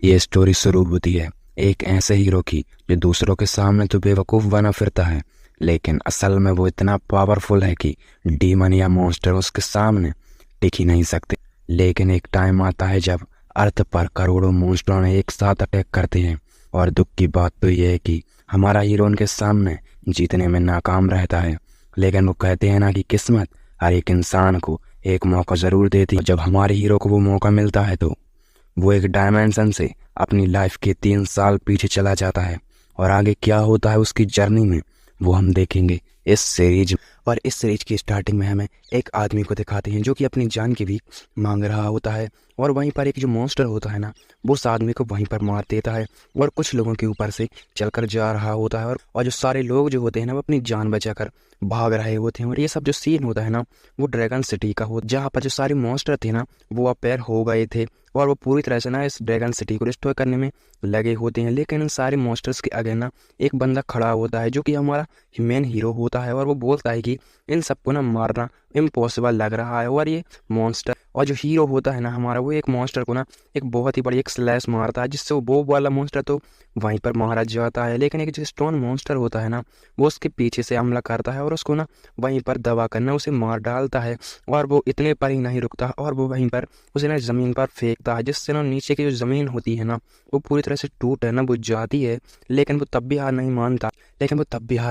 ये स्टोरी शुरू होती है एक ऐसे हीरो की जो दूसरों के सामने तो बेवकूफ़ बना फिरता है, लेकिन असल में वो इतना पावरफुल है कि डीमन या मॉन्स्टर उसके सामने टिक ही नहीं सकते। लेकिन एक टाइम आता है जब अर्थ पर करोड़ों मॉन्स्टरों ने एक साथ अटैक करते हैं, और दुख की बात तो ये है कि हमारा हीरो उनके सामने जीतने में नाकाम रहता है। लेकिन वो कहते हैं ना कि किस्मत हर एक इंसान को एक मौका ज़रूर देती है। जब हमारे हीरो को वो मौका मिलता है तो वो एक डायमेंशन से अपनी लाइफ के 3 साल पीछे चला जाता है, और आगे क्या होता है उसकी जर्नी में वो हम देखेंगे इस सीरीज। और इस सीरीज की स्टार्टिंग में हमें एक आदमी को दिखाते हैं जो कि अपनी जान की भी मांग रहा होता है, और वहीं पर एक जो मॉन्स्टर होता है ना वो उस आदमी को वहीं पर मार देता है और कुछ लोगों के ऊपर से चलकर जा रहा होता है, और जो सारे लोग जो होते हैं ना वो अपनी जान बचाकर भाग रहे होते हैं। और ये सब जो सीन होता है ना वो ड्रैगन सिटी का हो, जहाँ पर जो सारे मॉन्स्टर थे ना वो अपेयर हो गए थे और वो पूरी तरह से ना इस ड्रैगन सिटी को डिस्ट्रॉय करने में लगे होते हैं। लेकिन इन सारे मॉन्स्टर्स के आगे ना एक बंदा खड़ा होता है जो कि हमारा मेन हीरो होता है, और वो बोलता है कि इन सबको ना मारना इम्पॉसिबल लग रहा है। और ये मॉन्स्टर और जो हीरो होता है ना हमारा वो एक मॉन्स्टर को ना एक बहुत ही बड़ी एक स्लैश मारता है, जिससे वो वाला मॉन्स्टर तो वहीं पर मारा जाता है। लेकिन एक जो स्टोन मॉन्स्टर होता है ना वो उसके पीछे से हमला करता है और उसको ना वहीं पर दबा करना उसे मार डालता है, और वो इतने पर ही नहीं रुकता और वो वहीं पर उसे ना ज़मीन पर फेंकता है, जिससे ना नीचे की जो ज़मीन होती है ना वो पूरी तरह से टूट है ना वो जाती है। लेकिन वो तब भी हार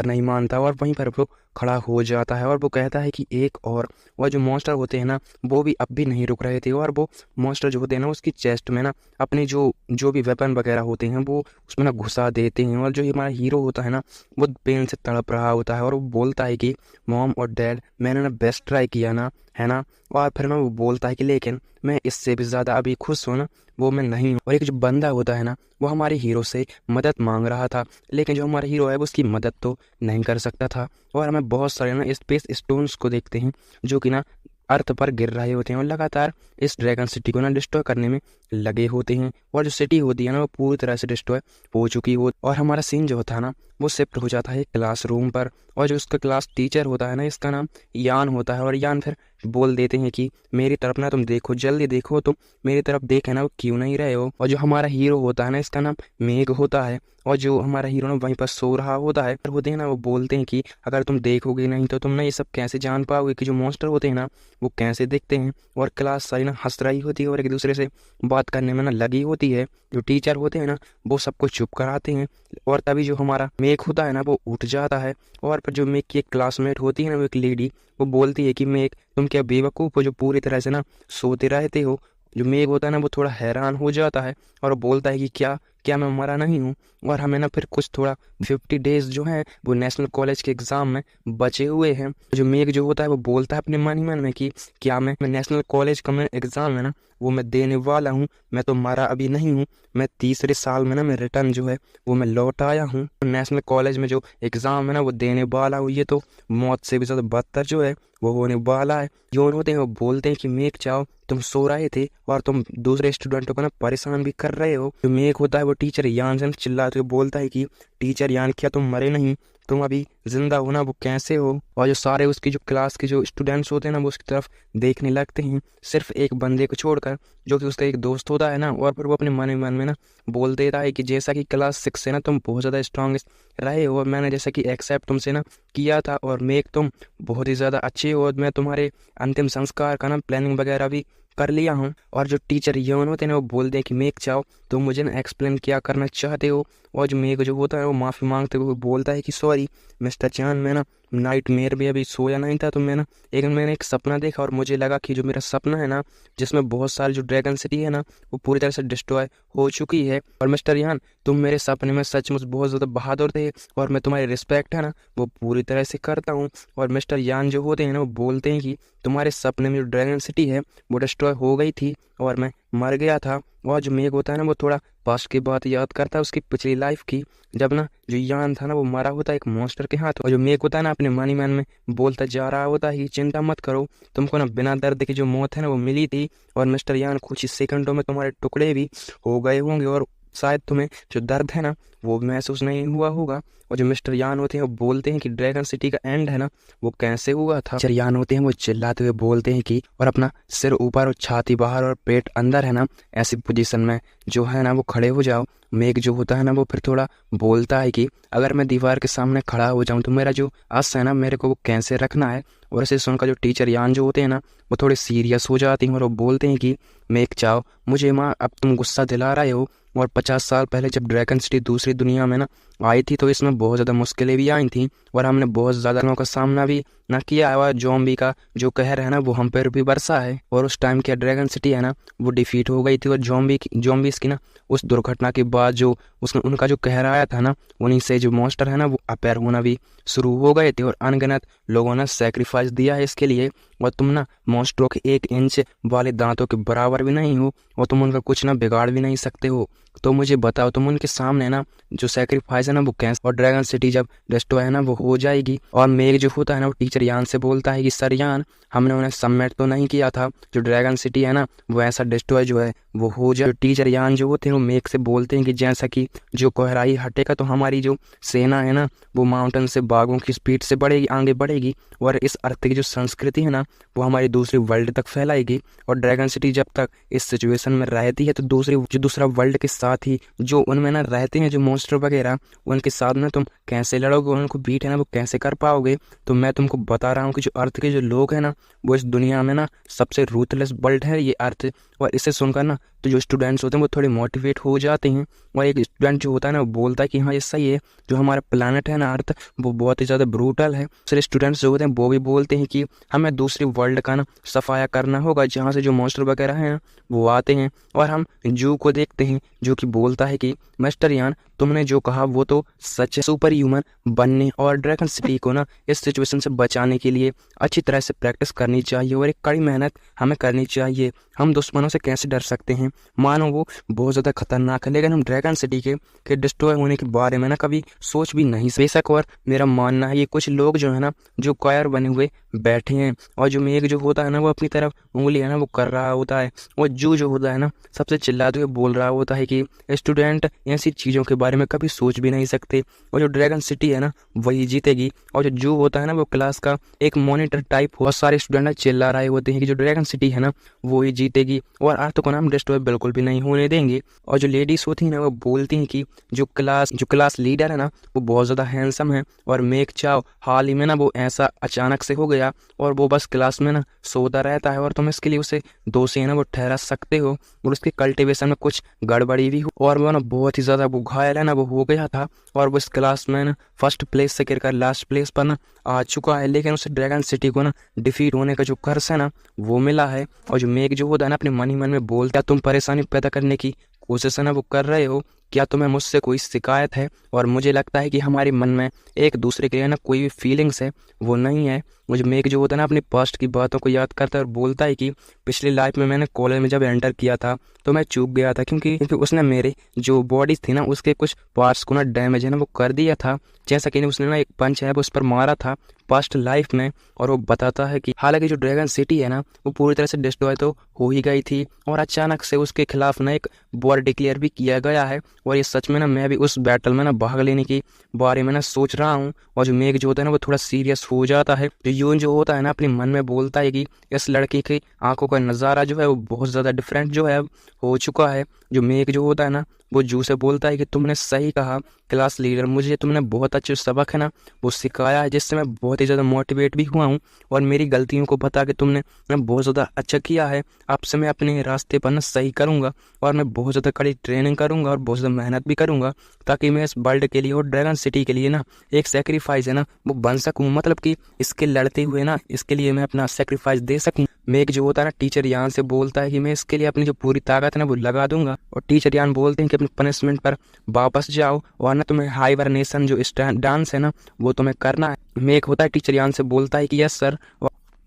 नहीं मानता और वहीं पर वो खड़ा हो जाता है, और वो कहता है कि एक और जो मॉन्स्टर होते हैं ना वो भी अब भी नहीं रुक रहे थे, और वो मॉन्स्टर जो होते हैं ना उसकी चेस्ट में ना अपने जो जो भी वेपन वगैरह होते हैं वो उसमें ना घुसा देते हैं। और जो हमारा हीरो होता है ना वो पेन से तड़प रहा होता है, और वो बोलता है कि मॉम और डैड मैंने ना बेस्ट ट्राई किया ना, है ना। और फिर ना वो बोलता है कि लेकिन मैं इससे भी ज़्यादा अभी खुश हूँ ना वो मैं नहीं हूँ। और एक जो बंदा होता है ना वो हमारे हीरो से मदद मांग रहा था, लेकिन जो हमारा हीरो है वो उसकी मदद तो नहीं कर सकता था। और हमें बहुत सारे ना स्पेस स्टोन्स को देखते हैं जो कि ना अर्थ पर गिर रहे होते हैं और लगातार इस ड्रैगन सिटी को ना डिस्ट्रॉय करने में लगे होते हैं। और जो सिटी होती है ना वो पूरी तरह से डिस्ट्रॉय हो चुकी हो, और हमारा सीन जो होता है ना वो शिफ्ट हो जाता है क्लासरूम पर। और जो उसका क्लास टीचर होता है ना इसका नाम यान होता है, और यान फिर बोल देते हैं कि मेरी तरफ ना तुम देखो, जल्दी देखो, तुम मेरी तरफ देखे ना वो क्यों नहीं रहे हो। और जो हमारा हीरो होता है ना इसका नाम मेघ होता है, और जो हमारा हीरो ना वहीं पर सो रहा होता है होते हैं ना वो बोलते हैं कि अगर तुम देखोगे नहीं तो तुम ना ये सब कैसे जान पाओगे कि जो मॉन्स्टर होते हैं ना वो कैसे दिखते हैं। और क्लास सारी ना हंस रही होती है और एक दूसरे से बात करने में ना लगी होती है। जो टीचर होते हैं ना वो सबको चुप कराते हैं, और तभी जो हमारा मेघ होता है ना वो उठ जाता है। और फिर जो मेघ की एक क्लासमेट होती है ना वो एक लेडी वो बोलती है कि मेघ तुम क्या बेवकूफ़ हो जो पूरी तरह से ना सोते रहते हो। जो मेघ होता है ना वो थोड़ा हैरान हो जाता है और वो बोलता है कि क्या क्या मैं मरा नहीं हूँ। और हमें ना फिर कुछ थोड़ा 50 डेज जो है वो नेशनल कॉलेज के एग्ज़ाम में बचे हुए हैं। जो मेघ जो होता है वो बोलता है अपने मन ही मन में कि क्या मैं नेशनल कॉलेज का मैं एग्ज़ाम है ना वो मैं देने वाला हूँ, मैं तो मरा अभी नहीं हूँ, मैं तीसरे साल में ना मैं रिटर्न जो है वो मैं लौट आया हूँ। नेशनल कॉलेज में जो एग्ज़ाम है ना वो देने वाला हूँ, ये तो मौत से भी ज़्यादा बदतर जो है वो होने वाला है। जो होते हैं वो बोलते हैं कि मेघ चाहो तुम सो रहे थे और तुम दूसरे स्टूडेंटों को ना परेशान भी कर रहे हो। जो मेघ होता है वो टीचर यान से चिल्लाते हुए बोलता है कि टीचर यान क्या तुम मरे नहीं, तुम अभी जिंदा हो ना, वो कैसे हो। और जो सारे उसकी जो क्लास के जो स्टूडेंट्स होते हैं ना वो उसकी तरफ देखने लगते हैं, सिर्फ एक बंदे को छोड़कर जो कि उसका एक दोस्त होता है ना। और फिर वो अपने मन ही मन में ना बोल देता है कि जैसा कि क्लास 6 से ना तुम बहुत ज़्यादा स्ट्रांग रहे हो और मैंने जैसा कि एक्सेप्ट तुमसे ना किया था, और मेघ तुम बहुत ही ज़्यादा अच्छे हो, और मैं तुम्हारे अंतिम संस्कार का ना प्लानिंग वगैरह भी कर लिया हूँ। और जो टीचर यौन होते हैं ना वो बोलते हैं कि मेघ चाहो तो मुझे ना एक्सप्लेन क्या करना चाहते हो। और जो मेघ जो होता है वो माफ़ी मांगते हुए बोलता है कि सॉरी मिस्टर चांद, मैं ना नाइट मेयर भी अभी सोया नहीं था तो मैंने एक सपना देखा, और मुझे लगा कि जो मेरा सपना है ना जिसमें बहुत सारी जो ड्रैगन सिटी है ना वो पूरी तरह से डिस्ट्रॉय हो चुकी है। और मिस्टर यान तुम मेरे सपने में सचमुच बहुत ज़्यादा बहादुर थे, और मैं तुम्हारी रिस्पेक्ट है ना वो पूरी तरह से करता हूँ। और मिस्टर यान जो होते हैं ना वो बोलते हैं कि तुम्हारे सपने में जो ड्रैगन सिटी है वो डिस्ट्रॉय हो गई थी और मैं मर गया था। और जो मेघ होता है ना वो थोड़ा पास्ट की बात याद करता है उसकी पिछली लाइफ की, जब ना जो यान था ना वो मरा होता है एक मॉन्स्टर के हाथ। और जो मेघ होता है ना अपने मन ही मन में बोलता जा रहा होता है कि चिंता मत करो, तुमको ना बिना दर्द की जो मौत है ना वो मिली थी, और मिस्टर यान कुछ ही सेकंडों में तुम्हारे टुकड़े भी हो गए होंगे, और शायद तुम्हें जो दर्द है ना वो भी महसूस नहीं हुआ होगा। और जो मिस्टर यान होते हैं वो बोलते हैं कि ड्रैगन सिटी का एंड है ना वो कैसे हुआ था। मिस्टर यान होते हैं वो चिल्लाते हुए बोलते हैं कि और अपना सिर ऊपर और छाती बाहर और पेट अंदर है ना, ऐसी पोजीशन में जो है ना वो खड़े हो जाओ। मेघ जो होता है ना वो फिर थोड़ा बोलता है कि अगर मैं दीवार के सामने खड़ा हो जाऊं तो मेरा जो अस है ना मेरे को वो कैसे रखना है। और इसे सुनकर जो टीचर यान जो होते हैं ना वो थोड़े सीरियस हो जाते हैं और वो बोलते हैं कि मेघ चाओ मुझे माँ अब तुम गुस्सा दिला रहे हो, और 50 साल पहले जब ड्रैगन सिटी दूसरी दुनिया में ना आई थी तो इसमें बहुत ज़्यादा मुश्किलें भी आई थी और हमने बहुत ज़्यादा लोगों का सामना भी ना किया है, और ज़ॉम्बी का जो कहर है ना वो हम पर भी बरसा है। और उस टाइम की ड्रैगन सिटी है ना वो डिफीट हो गई थी और ज़ॉम्बीज़ की ना उस दुर्घटना के बाद जो उसने उनका जो कहर आया था ना उन्हीं से जो मॉन्स्टर है ना वो अपेयर होना भी शुरू हो गए थे और अनगिनत लोगों ने सेक्रीफाइस दिया है इसके लिए। और तुम ना मॉन्स्टरों के 1 इंच वाले दांतों के बराबर भी नहीं हो और तुम उनका कुछ ना बिगाड़ भी नहीं सकते हो। तो मुझे बताओ तुम उनके सामने ना जो सेक्रीफाइस है ना वो कैसे। और ड्रैगन सिटी जब डिस्ट्रॉय है ना वो हो जाएगी। और मेघ जो होता है ना वो टीचर यान से बोलता है कि सर यान हमने उन्हें सबमिट तो नहीं किया था जो ड्रैगन सिटी है ना वो ऐसा डिस्ट्रॉय जो है वो हो जाए। टीचर यान जो होते हैं वो मेघ से बोलते हैं कि जैसा कि जो कोहराई हटेगा तो हमारी जो सेना है ना वो माउंटेन से बागों की स्पीड से बढ़ेगी आगे बढ़ेगी और इस अर्थ की जो संस्कृति है ना वो हमारी दूसरी वर्ल्ड तक फैलाएगी। और ड्रैगन सिटी जब तक इस सिचुएशन में रहती है तो दूसरा वर्ल्ड के साथ ही जो उनमें ना रहते हैं जो मॉन्स्टर वगैरह उनके साथ ना तुम कैसे लड़ोगे, उनको बीट है ना वो कैसे कर पाओगे। तो मैं तुमको बता रहा हूँ कि जो अर्थ के जो लोग हैं ना वो इस दुनिया में ना सबसे रूथलेस वर्ल्ड है ये अर्थ। और इसे सुनकर ना तो जो स्टूडेंट्स होते हैं वो थोड़े मोटिवेट हो जाते हैं और एक स्टूडेंट जो होता है ना वो बोलता है कि हाँ ये सही है, जो हमारा प्लानट है ना अर्थ वो बहुत ही ज़्यादा ब्रूटल है। फिर स्टूडेंट्स जो होते हैं वो भी बोलते हैं कि हमें दूसरी वर्ल्ड का ना सफाया करना होगा जहाँ से जो मॉन्स्टर वगैरह हैं वो आते हैं। और हम जू को देखते हैं जो कि बोलता है कि मिस्टर यान तुमने जो कहा वो तो सच है, सुपर ह्यूमन बनने और ड्रैगन सिटी को ना इस सिचुएशन से बचाने के लिए अच्छी तरह से प्रैक्टिस करनी चाहिए और एक कड़ी मेहनत हमें करनी चाहिए। हम दुश्मनों से कैसे डर सकते हैं, मानो वो बहुत ज़्यादा खतरनाक है, लेकिन हम ड्रैगन सिटी के डिस्ट्रॉय होने के बारे में ना कभी सोच भी नहीं बेशक। और मेरा मानना है ये कुछ लोग जो है ना जो कायर बने हुए बैठे हैं और जो मेघ जो होता है ना वो अपनी तरफ उंगली है ना वो कर रहा होता है और जो होता है ना सबसे चिल्लाते हुए बोल रहा होता है कि स्टूडेंट ऐसी चीज़ों के बारे में कभी सोच भी नहीं सकते और जो ड्रैगन सिटी है ना वही जीतेगी। और जो होता है ना वो क्लास का एक मॉनिटर टाइप बहुत सारे स्टूडेंट चिल्ला रहे होते हैं कि जो ड्रैगन सिटी है ना वो ही जीतेगी और अर्थ को ना हम डिस्ट्रॉय बिल्कुल भी नहीं होने देंगे। और जो लेडीज होती हैं ना वो बोलती हैं कि जो क्लास लीडर है ना वो बहुत ज़्यादा हैंडसम है और मेघ चाओ हाल ही में ना वो ऐसा अचानक से हो गया और वो बस क्लास में ना सोता रहता है और तुम इसके लिए उसे दोषी है ना वो ठहरा सकते हो। और उसके कल्टीवेशन में कुछ गड़बड़ी भी हो और वो ना बहुत ही ज़्यादा वो घायल है ना वो हो गया था और वो इस क्लास में ना फर्स्ट प्लेस से गिरकर लास्ट प्लेस पर ना आ चुका है, लेकिन उसे ड्रैगन सिटी को ना डिफीट होने का जो कर्स है ना वो मिला है। और जो मेघ जो होता है ना अपने मन ही मन में बोलता तुम परेशानी पैदा करने की कोशिश है ना वो कर रहे हो, क्या तुम्हें मुझसे कोई शिकायत है। और मुझे लगता है कि हमारे मन में एक दूसरे के लिए ना कोई भी फीलिंग्स है वो नहीं है। मुझे मेघ जो होता है ना अपनी पास्ट की बातों को याद करता है और बोलता है कि पिछली लाइफ में मैंने कॉलेज में जब एंटर किया था तो मैं चूक गया था क्योंकि उसने मेरे जो बॉडी थी ना उसके कुछ पार्ट्स को ना डैमेज है ना वो कर दिया था, जैसा कि उसने ना एक पंच है वो उस पर मारा था पास्ट लाइफ में। और वो बताता है कि हालांकि जो ड्रैगन सिटी है ना वो पूरी तरह से डिस्ट्रॉय तो हो ही गई थी और अचानक से उसके खिलाफ ना एक वॉर डिक्लेयर भी किया गया है और ये सच में ना मैं भी उस बैटल में ना भाग लेने के बारे में ना सोच रहा हूँ। और जो मेघ जो होता है ना वो थोड़ा सीरियस हो जाता है। जो यून जो होता है ना अपने मन में बोलता है कि इस लड़के की आंखों का नज़ारा जो है वो बहुत ज़्यादा डिफरेंट जो है हो चुका है। जो मेघ जो होता है ना वो जू से बोलता है कि तुमने सही कहा क्लास लीडर, मुझे तुमने बहुत अच्छे सबक है ना वो सिखाया है जिससे मैं बहुत ही ज़्यादा मोटिवेट भी हुआ हूँ और मेरी गलतियों को बता के तुमने बहुत ज़्यादा अच्छा किया है। अब से मैं अपने रास्ते पर ना सही करूँगा और मैं बहुत ज़्यादा कड़ी ट्रेनिंग करूँगा और बहुत ज़्यादा मेहनत भी करूँगा ताकि मैं इस वर्ल्ड के लिए और ड्रैगन सिटी के लिए ना एक सेक्रीफाइस है ना वो बन सकूँ, मतलब कि इसके लड़ते हुए ना इसके लिए मैं अपना सेक्रीफाइस दे सकूँ। मेघ जो होता है ना टीचर यान से बोलता है कि मैं इसके लिए अपनी जो पूरी ताकत है ना वो लगा दूंगा और टीचर यान बोलते हैं कि अपने पनिशमेंट पर वापस जाओ वरना तुम्हें हाइबरनेशन जो डांस है ना वो तुम्हें करना है। मेघ होता है टीचर यान से बोलता है कि यस सर।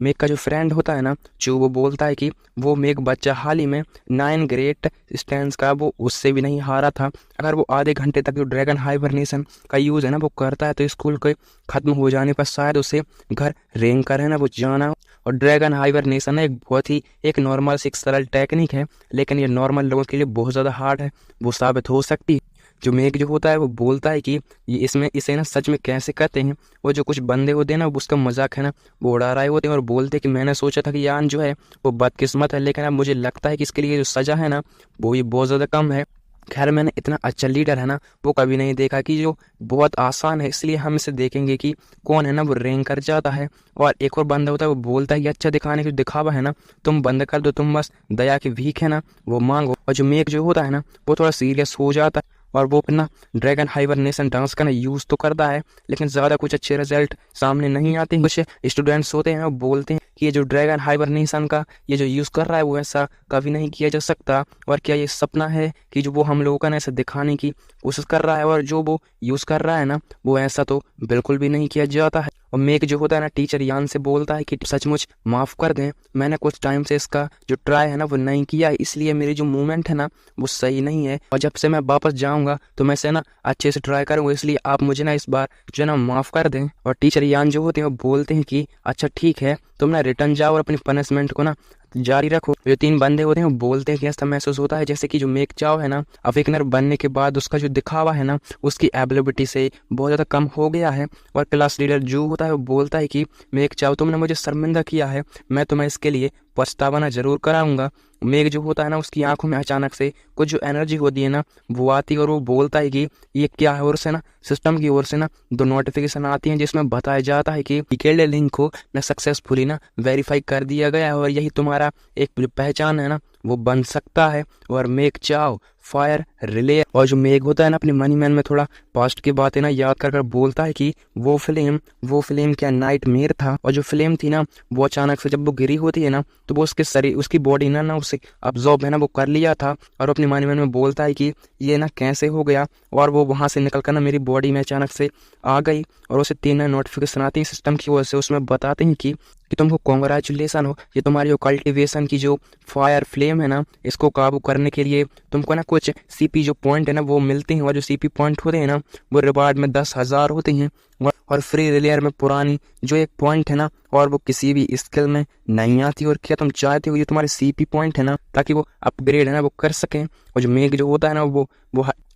मेघ का जो फ्रेंड होता है ना जो वो बोलता है कि वो मेघ बच्चा हाल ही में 9 ग्रेट स्टैंड्स का वो उससे भी नहीं हारा था। अगर वो आधे घंटे तक जो ड्रैगन हाइबरनेशन का यूज़ है ना वो करता है तो स्कूल के ख़त्म हो जाने पर शायद उसे घर रेंग कर है ना वो जाना। और ड्रैगन हाइबरनेशन एक बहुत ही एक नॉर्मल सी सरल टेक्निक है, लेकिन ये नॉर्मल लोगों के लिए बहुत ज़्यादा हार्ड है वो साबित हो सकती है जो मेक जो होता है वो बोलता है कि ये इसमें इसे ना सच में कैसे करते हैं। वो जो कुछ बंदे होते हैं ना वो उसका मजाक है ना वो उड़ा रहे होते हैं और बोलते हैं कि मैंने सोचा था कि यान जो है वो बदकिस्मत है, लेकिन अब मुझे लगता है कि इसके लिए जो सज़ा है ना वो भी बहुत ज़्यादा कम है। खैर मैंने इतना अच्छा लीडर है ना वो कभी नहीं देखा कि जो बहुत आसान है, इसलिए हम इसे देखेंगे कि कौन है ना वो रैंक कर जाता है। और एक और बंदा होता है वो बोलता है कि अच्छा दिखाने की दिखावा है ना तुम बंद कर दो, तुम बस दया की भीख है ना वो मांगो। और जो मेक जो होता है ना वो थोड़ा सीरियस हो जाता है और वो फिर ना ड्रैगन हाइबरनेशन डांस का ना यूज़ तो करता है, लेकिन ज़्यादा कुछ अच्छे रिजल्ट सामने नहीं आते। कुछ स्टूडेंट्स होते हैं वो बोलते हैं कि ये जो ड्रैगन हाइबरनेशन का ये जो यूज़ कर रहा है वो ऐसा कभी नहीं किया जा सकता, और क्या ये सपना है कि जो वो हम लोगों का ना ऐसा दिखाने की कोशिश कर रहा है, और जो वो यूज़ कर रहा है ना वो ऐसा तो बिल्कुल भी नहीं किया जाता है। और मेक जो होता है ना टीचर यान से बोलता है कि सचमुच माफ़ कर दें, मैंने कुछ टाइम से इसका जो ट्राई है ना वो नहीं किया है, इसलिए मेरी जो मूवमेंट है ना वो सही नहीं है, और जब से मैं वापस जाऊंगा तो मैं इसे ना अच्छे से ट्राई करूंगा, इसलिए आप मुझे ना इस बार जो है ना माफ़ कर दें। और टीचर यान जो होते हैं वो बोलते हैं कि अच्छा ठीक है, तुम ना रिटर्न जाओ और अपनी पनिशमेंट को ना जारी रखो। जो तीन बंदे होते हैं वो बोलते हैं कि ऐसा महसूस होता है जैसे कि जो मेक चाओ है ना अवेकनर बनने के बाद उसका जो दिखावा है ना उसकी एबिलिटी से बहुत ज़्यादा कम हो गया है। और क्लास लीडर जो होता है वो बोलता है कि मेक चाओ तुमने मुझे शर्मिंदा किया है, मैं तुम्हें इसके लिए पछतावा जरूर कराऊंगा। मेघ जो होता है ना उसकी आंखों में अचानक से कुछ जो एनर्जी होती है ना वो आती है और वो बोलता है कि ये क्या है, और से ना सिस्टम की ओर से ना दो नोटिफिकेशन आती हैं जिसमें बताया जाता है कि टिकेल्ड लिंक को ना सक्सेसफुली ना वेरीफाई कर दिया गया है और यही तुम्हारा एक जो पहचान है ना वो बन सकता है। और मेक चाओ फायर रिले। और जो मेघ होता है ना अपने मनी मैन में थोड़ा पास्ट की बातें ना याद कर बोलता है कि वो फिल्म क्या नाइट मेयर था, और जो फिल्म थी ना वो अचानक से जब वो गिरी होती है ना तो वो उसके शरीर उसकी बॉडी ना उसे अब्जॉर्ब है ना वो कर लिया था। और अपने मनी मैन में बोलता है कि ये ना कैसे हो गया, और वो वहां से निकल कर ना मेरी बॉडी में अचानक से आ गई। और उसे तीन नोटिफिकेशन आती है सिस्टम की वजह से, उसमें बताते हैं कि तुमको कॉन्ग्रेचुलेसन हो, ये तुम्हारी जो कल्टिवेशन की जो फायर फ्लेम है ना इसको काबू करने के लिए तुमको ना कुछ सीपी जो पॉइंट है ना वो मिलते हैं, और जो सीपी पॉइंट होते हैं ना वो रिवार्ड में 10,000 होते हैं। और फ्री रिलेयर में पुरानी जो एक पॉइंट है ना और वो किसी भी स्किल में नहीं आती, और क्या तुम चाहते हो ये तुम्हारे सीपी पॉइंट है ना ताकि वो अपग्रेड है ना वो कर सकें। और जो मेघ जो होता है ना वो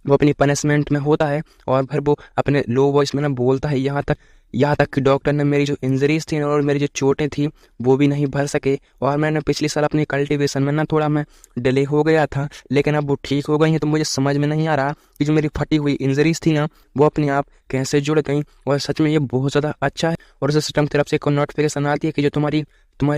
अपनी पनिशमेंट में होता है और फिर वो अपने लो वॉइस में ना बोलता है यहाँ तक कि डॉक्टर ने मेरी जो इंजरीज थी और मेरी जो चोटें थी वो भी नहीं भर सके, और मैंने पिछले साल अपनी कल्टीवेशन में ना थोड़ा मैं डिले हो गया था, लेकिन अब वो ठीक हो गई है। तो मुझे समझ में नहीं आ रहा कि जो मेरी फटी हुई इंजरीज थी ना वो अपने आप कैसे जुड़ गई, और सच में ये बहुत ज़्यादा अच्छा है। और उस सिस्टम की तरफ से एक नोटिफिकेशन आती है कि जो तुम्हारी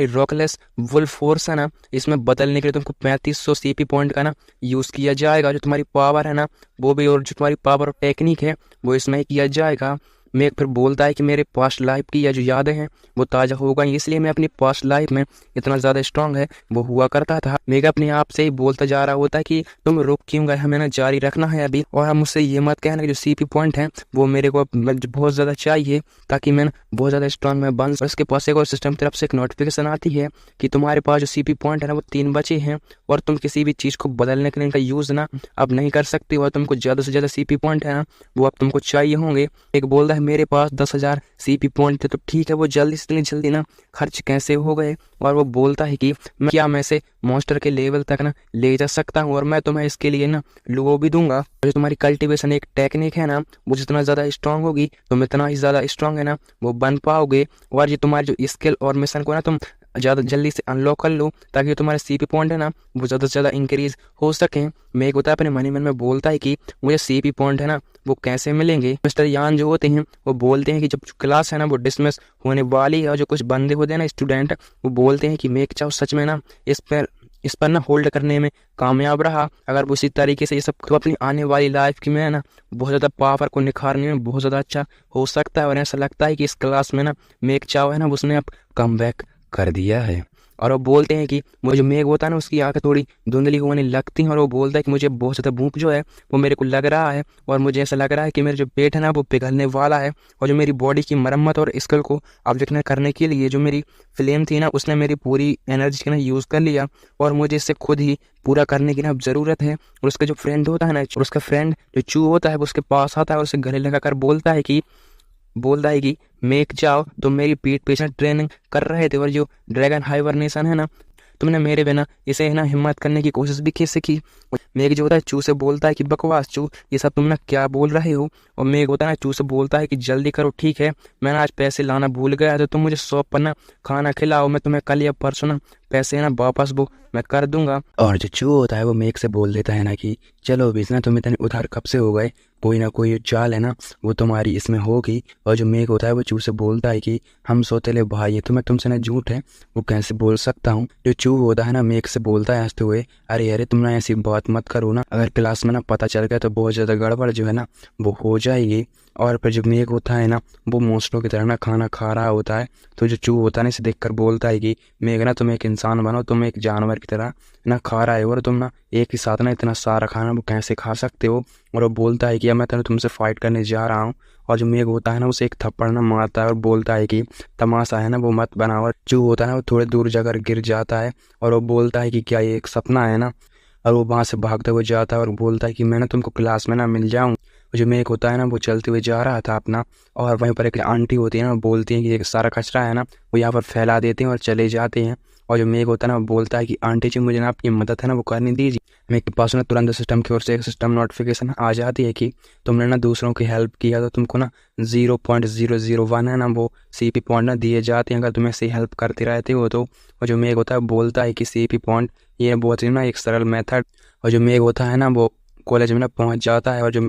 रॉकलेस वुल्फ फोर्स है ना इसमें बदलने के लिए तुमको 3500 सीपी पॉइंट का ना यूज़ किया जाएगा। जो तुम्हारी पावर है ना वो भी, और जो तुम्हारी पावर और टेक्निक है वो इसमें किया जाएगा। मेघ फिर बोलता है कि मेरे पास्ट लाइफ की या जो यादें हैं वो ताज़ा हो गई, इसलिए मैं अपनी पास्ट लाइफ में इतना ज़्यादा स्ट्रांग है वो हुआ करता था। मेघ अपने आप से ही बोलता जा रहा होता है कि तुम रुक क्यों गए, हमें ना जारी रखना है अभी, और हम मुझसे ये मत कहना कि जो सीपी पॉइंट है वो मेरे को बहुत ज़्यादा चाहिए ताकि मैं बहुत ज़्यादा स्ट्रांग में बन। उसके पास एक और सिस्टम तरफ से एक नोटिफिकेशन आती है कि तुम्हारे पास जो सीपी पॉइंट है ना वो 3 बचे हैं, और तुम किसी भी चीज़ को बदलने के लिए इनका यूज़ ना अब नहीं कर सकते, और तुमको ज़्यादा से ज़्यादा सीपी पॉइंट है ना वो अब तुमको चाहिए होंगे। एक बोल रहा है मेरे पास 10,000 सीपी पॉइंट थे, तो ठीक है वो जल्दी से इतनी जल्दी ना खर्च कैसे हो गए। और वो बोलता है कि मैं इसे मॉन्स्टर के लेवल तक ना ले जा सकता हूँ, और मैं तुम्हें इसके लिए ना लुगो भी दूंगा। जो तुम्हारी कल्टीवेशन एक टेक्निक है ना वो जितना ज़्यादा स्ट्रांग होगी तुम इतना ही ज़्यादा स्ट्रांग है ना वो बन पाओगे, और ये तुम्हारी जो स्किल और मिशन को ना तुम ज़्यादा जल्दी से अनलॉक कर लो ताकि तुम्हारे सीपी पॉइंट है ना वो ज़्यादा से ज़्यादा इंक्रीज हो सके। मैं एक होता है अपने मनी मन में बोलता है कि मुझे सीपी पॉइंट है ना वो कैसे मिलेंगे। मिस्टर यान जो होते हैं वो बोलते हैं कि जब क्लास है ना वो डिसमिस होने वाली है, और जो कुछ बंदे होते हैं ना स्टूडेंट वो बोलते हैं कि मेक चाओ सच में ना इस पर ना होल्ड करने में कामयाब रहा, अगर वो इसी तरीके से ये सब तो अपनी आने वाली लाइफ की में ना बहुत ज़्यादा पावर को निखारने में बहुत ज़्यादा अच्छा हो सकता है। और ऐसा लगता है कि इस क्लास में ना मेक चाओ है ना उसने अब कम बैक कर दिया है। और वो बोलते हैं कि मुझे जो मेघ होता है ना उसकी आंखें थोड़ी धुंधली होने लगती हैं, और वो बोलता है कि मुझे बहुत ज़्यादा भूख जो है वो मेरे को लग रहा है, और मुझे ऐसा लग रहा है कि मेरा जो पेट है ना वो पिघलने वाला है। और जो मेरी बॉडी की मरम्मत और स्किल को ऑब्जेक्ट करने के लिए जो मेरी फ्लेम थी ना उसने मेरी पूरी एनर्जी का ना यूज़ कर लिया, और मुझे इसे खुद ही पूरा करने की ना ज़रूरत है। और उसका जो फ्रेंड होता है ना और उसका फ्रेंड जो चू होता है वो उसके पास आता है और उसे गले लगाकर बोलता है कि मेक चाओ तुम मेरी पीठ पीछे ट्रेनिंग कर रहे थे, और जो ड्रैगन हाइबरनेशन है ना तुमने मेरे बिना इसे ना हिम्मत करने की कोशिश भी कैसे की। मेघ जो होता है चू से बोलता है कि बकवास चू, ये सब तुम ना क्या बोल रहे हो। और मेघ होता है ना चू से बोलता है कि जल्दी करो, ठीक है मैंने आज पैसे लाना भूल गया तो तुम मुझे शॉप पर ना खाना खिलाओ, मैं तुम्हें कल या परसों ना पैसे ना वापस वो मैं कर दूंगा। और जो चू होता है वो मेघ से बोल देता है ना कि चलो बीस ना तुम इतने उधार कब से हो गए, कोई ना कोई चाल है ना वो तुम्हारी इसमें होगी। और जो मेघ होता है वो चू से बोलता है कि हम सौतेले भाई है तो मैं तुमसे ना झूठ है वो कैसे बोल सकता हूँ। जो चू होता है ना मेघ से बोलता है हंसते हुए, अरे अरे तुम ना ऐसी बात मत करो ना, अगर क्लास में ना पता चल गया तो बहुत ज़्यादा गड़बड़ जो है ना वो हो जाएगी। और फिर जो मेघ होता है ना वो मोस्टों की तरह ना खाना खा रहा होता है, तो जो चू होता है ना इसे देखकर बोलता है कि मेघ ना तुम एक इंसान बनो, तुम एक जानवर की तरह ना खा रहे हो और तुम ना एक ही साथ ना इतना सारा खाना वो कैसे खा सकते हो। और वो बोलता है कि अब मैं तो तुमसे फाइट करने जा रहा हूँ। और जो मेघ होता है ना उसे एक थप्पड़ ना मारता है और बोलता है कि तमाशा है ना वो मत बनाओ। और चू होता है ना वो थोड़ी दूर जाकर गिर जाता है और वो बोलता है कि क्या ये एक सपना है ना। और वो वहाँ से भागते हुए जाता है और बोलता है कि मैं ना तुमको क्लास में ना मिल जाऊँ। जो मेघ होता है ना वो चलते हुए जा रहा था अपना, और वहीं पर एक आंटी होती है ना वो बोलती है कि ये सारा कचरा है ना वो यहाँ पर फैला देते हैं और चले जाते हैं। और जो मेघ होता है ना वो बोलता है कि आंटी जी मुझे ना आपकी मदद है ना वो करनी दीजिए। मेरे के पास ना तुरंत सिस्टम की ओर से एक सिस्टम नोटिफिकेशन आ जाती है कि तुमने ना दूसरों की हेल्प किया तो तुमको ना 0.001 है ना वो CP पॉइंट ना दिए जाते हैं अगर तुम ऐसे हेल्प करते रहते हो तो। और जो मेघ होता है बोलता है कि CP पॉइंट ये बहुत ही ना एक सरल मेथड। और जो मेघ होता है ना वो कॉलेज में ना पहुंच जाता है और जो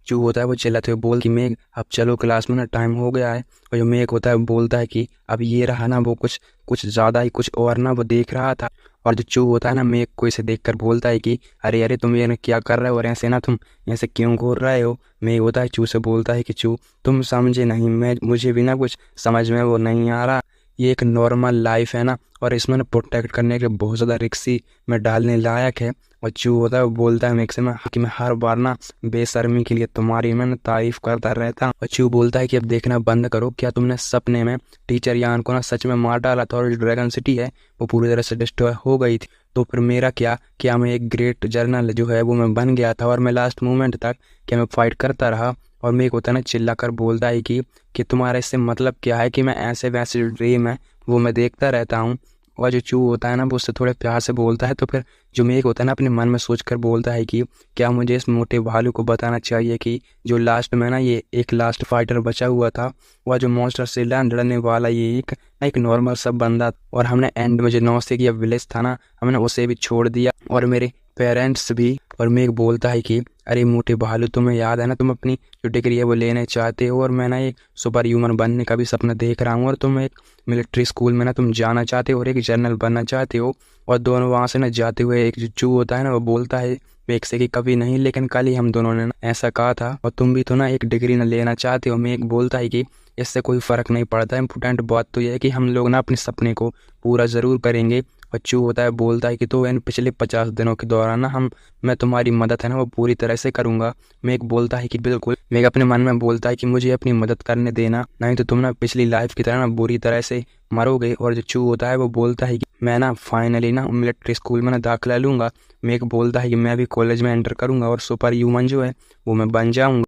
चू होता है वो चिल्लाते हुए बोल कि मेघ अब चलो क्लास में ना टाइम हो गया है। और जो मेघ होता है वो बोलता है कि अब ये रहा ना वो कुछ कुछ ज़्यादा ही कुछ और ना वो देख रहा था। और जो चू होता है ना मेघ को इसे देखकर बोलता है कि अरे अरे तुम ये ना क्या कर रहे हो और ऐसे ना तुम ऐसे क्यों घूर रहे हो। मेघ होता है चू से बोलता है कि चू तुम समझे नहीं, मैं मुझे भी ना कुछ समझ में वो नहीं आ रहा, ये एक नॉर्मल लाइफ है ना और इसमें ना प्रोटेक्ट करने के बहुत ज़्यादा रिक्सी में डालने लायक है। और चू होता है वो बोलता है मेघ से मैं कि मैं हर बार ना बेशर्मी के लिए तुम्हारी मैं तारीफ करता रहता हूँ। और चू बोलता है कि अब देखना बंद करो, क्या तुमने सपने में टीचर यान को ना सच में मार डाला था और जो ड्रैगन सिटी है वो पूरी तरह से डिस्ट्रॉय हो गई थी, तो फिर मेरा क्या मैं एक ग्रेट जर्नल जो है वो मैं बन गया था और मैं लास्ट मोमेंट तक क्या मैं फाइट करता रहा। और मेघ होता है ना चिल्ला कर बोलता है कि तुम्हारा इससे मतलब क्या है कि मैं ऐसे वैसे ड्रीम है वो मैं देखता रहता हूँ। और जो चू होता है ना वो उससे थोड़े प्यार से बोलता है, तो फिर जो मेघ होता है ना अपने मन में सोच कर बोलता है कि क्या मुझे इस मोटे भालू को बताना चाहिए कि जो लास्ट में ना ये एक लास्ट फाइटर बचा हुआ था, वह जो मॉन्स्टर से लड़ने वाला ये एक नॉर्मल सब बंदा, और हमने एंड में जो नौसिक या विलेज था ना हमने उसे भी छोड़ दिया और मेरे पेरेंट्स भी। और मेघ बोलता है कि अरे मोटे भालू तुम्हें याद है ना तुम अपनी जो डिग्री है वो लेने चाहते हो और मैं ना एक सुपर ह्यूमन बनने का भी सपना देख रहा हूँ और तुम एक मिलिट्री स्कूल में ना तुम जाना चाहते हो और एक जनरल बनना चाहते हो। और दोनों वहाँ से ना जाते हुए एक जो चू होता है ना वो बोलता है मेघ से कि कभी नहीं, लेकिन कल ही हम दोनों ने ना ऐसा कहा था और तुम भी तो ना एक डिग्री ना लेना चाहते हो। मेघ बोलता है कि इससे कोई फ़र्क नहीं पड़ता, इम्पोर्टेंट बात तो यह है कि हम लोग ना अपने सपने को पूरा ज़रूर करेंगे। और चू होता है बोलता है कि तो इन पिछले 50 दिनों के दौरान ना मैं तुम्हारी मदद है ना वो पूरी तरह से करूँगा। मेघ बोलता है कि बिल्कुल। मेघ अपने मन में बोलता है कि मुझे अपनी मदद करने देना, नहीं तो तुम ना पिछली लाइफ की तरह ना बुरी तरह से मरोगे। और जो चू होता है वो बोलता है कि मैं ना फाइनली ना मिलिट्री स्कूल में ना दाखिला लूँगा। मेघ बोलता है कि मैं भी कॉलेज में एंटर करूँगा और सुपर ह्यूमन जो है वो मैं बन जाऊँगा।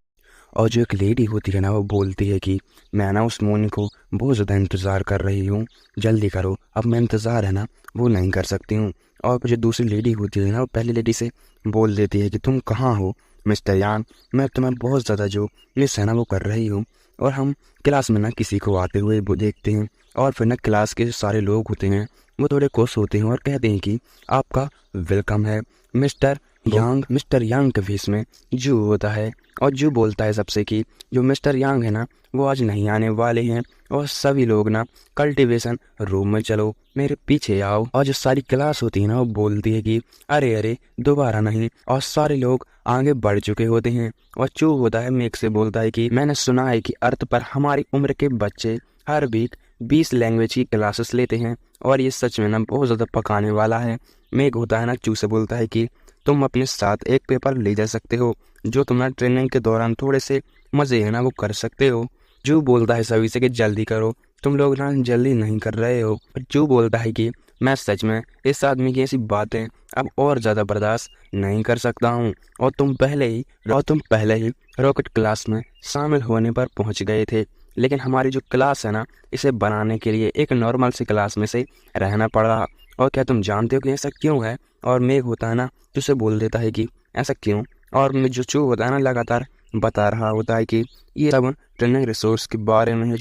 और जो एक लेडी होती है ना वो बोलती है कि मैं ना उस मॉर्निंग को बहुत ज़्यादा इंतज़ार कर रही हूँ, जल्दी करो, अब मैं इंतज़ार है ना वो नहीं कर सकती हूँ। और जो दूसरी लेडी होती है ना वो पहली लेडी से बोल देती है कि तुम कहाँ हो मिस्टर यान, मैं तुम्हें बहुत ज़्यादा जो मिस है ना वो कर रही हूँ। और हम क्लास में ना किसी को आते हुए वो देखते हैं और फिर ना क्लास के जो सारे लोग होते हैं वो थोड़े खुश होते हैं और कहते हैं कि आपका वेलकम है मिस्टर यांग। मिस्टर यांग के फेस में जू होता है और जू बोलता है सबसे कि जो मिस्टर यांग है ना वो आज नहीं आने वाले हैं और सभी लोग ना कल्टीवेशन रूम में चलो, मेरे पीछे आओ। और जो सारी क्लास होती है ना वो बोलती है कि अरे अरे दोबारा नहीं, और सारे लोग आगे बढ़ चुके होते हैं। और चू होता है मेघ से बोलता है कि मैंने सुना है कि अर्थ पर हमारी उम्र के बच्चे हर वीक 20 लैंग्वेज की क्लासेस लेते हैं और ये सच में ना बहुत ज़्यादा पकाने वाला है। मेघ होता है ना चू से बोलता है कि तुम अपने साथ एक पेपर ले जा सकते हो जो तुम ना ट्रेनिंग के दौरान थोड़े से मज़े है ना वो कर सकते हो। जू बोलता है सभी से कि जल्दी करो, तुम लोग ना जल्दी नहीं कर रहे हो। जू बोलता है कि मैं सच में इस आदमी की ऐसी बातें अब और ज़्यादा बर्दाश्त नहीं कर सकता हूँ और तुम पहले ही रॉकेट क्लास में शामिल होने पर पहुँच गए थे, लेकिन हमारी जो क्लास है ना इसे बनाने के लिए एक नॉर्मल सी क्लास में से रहना पड़ रहा। और क्या तुम जानते हो कि ऐसा क्यों है? और मेघ होता है ना तो उसे बोल देता है कि ऐसा क्यों। और मैं जो चू होता है ना लगातार बता रहा होता है कि ये सब ट्रेनिंग रिसोर्स के बारे में है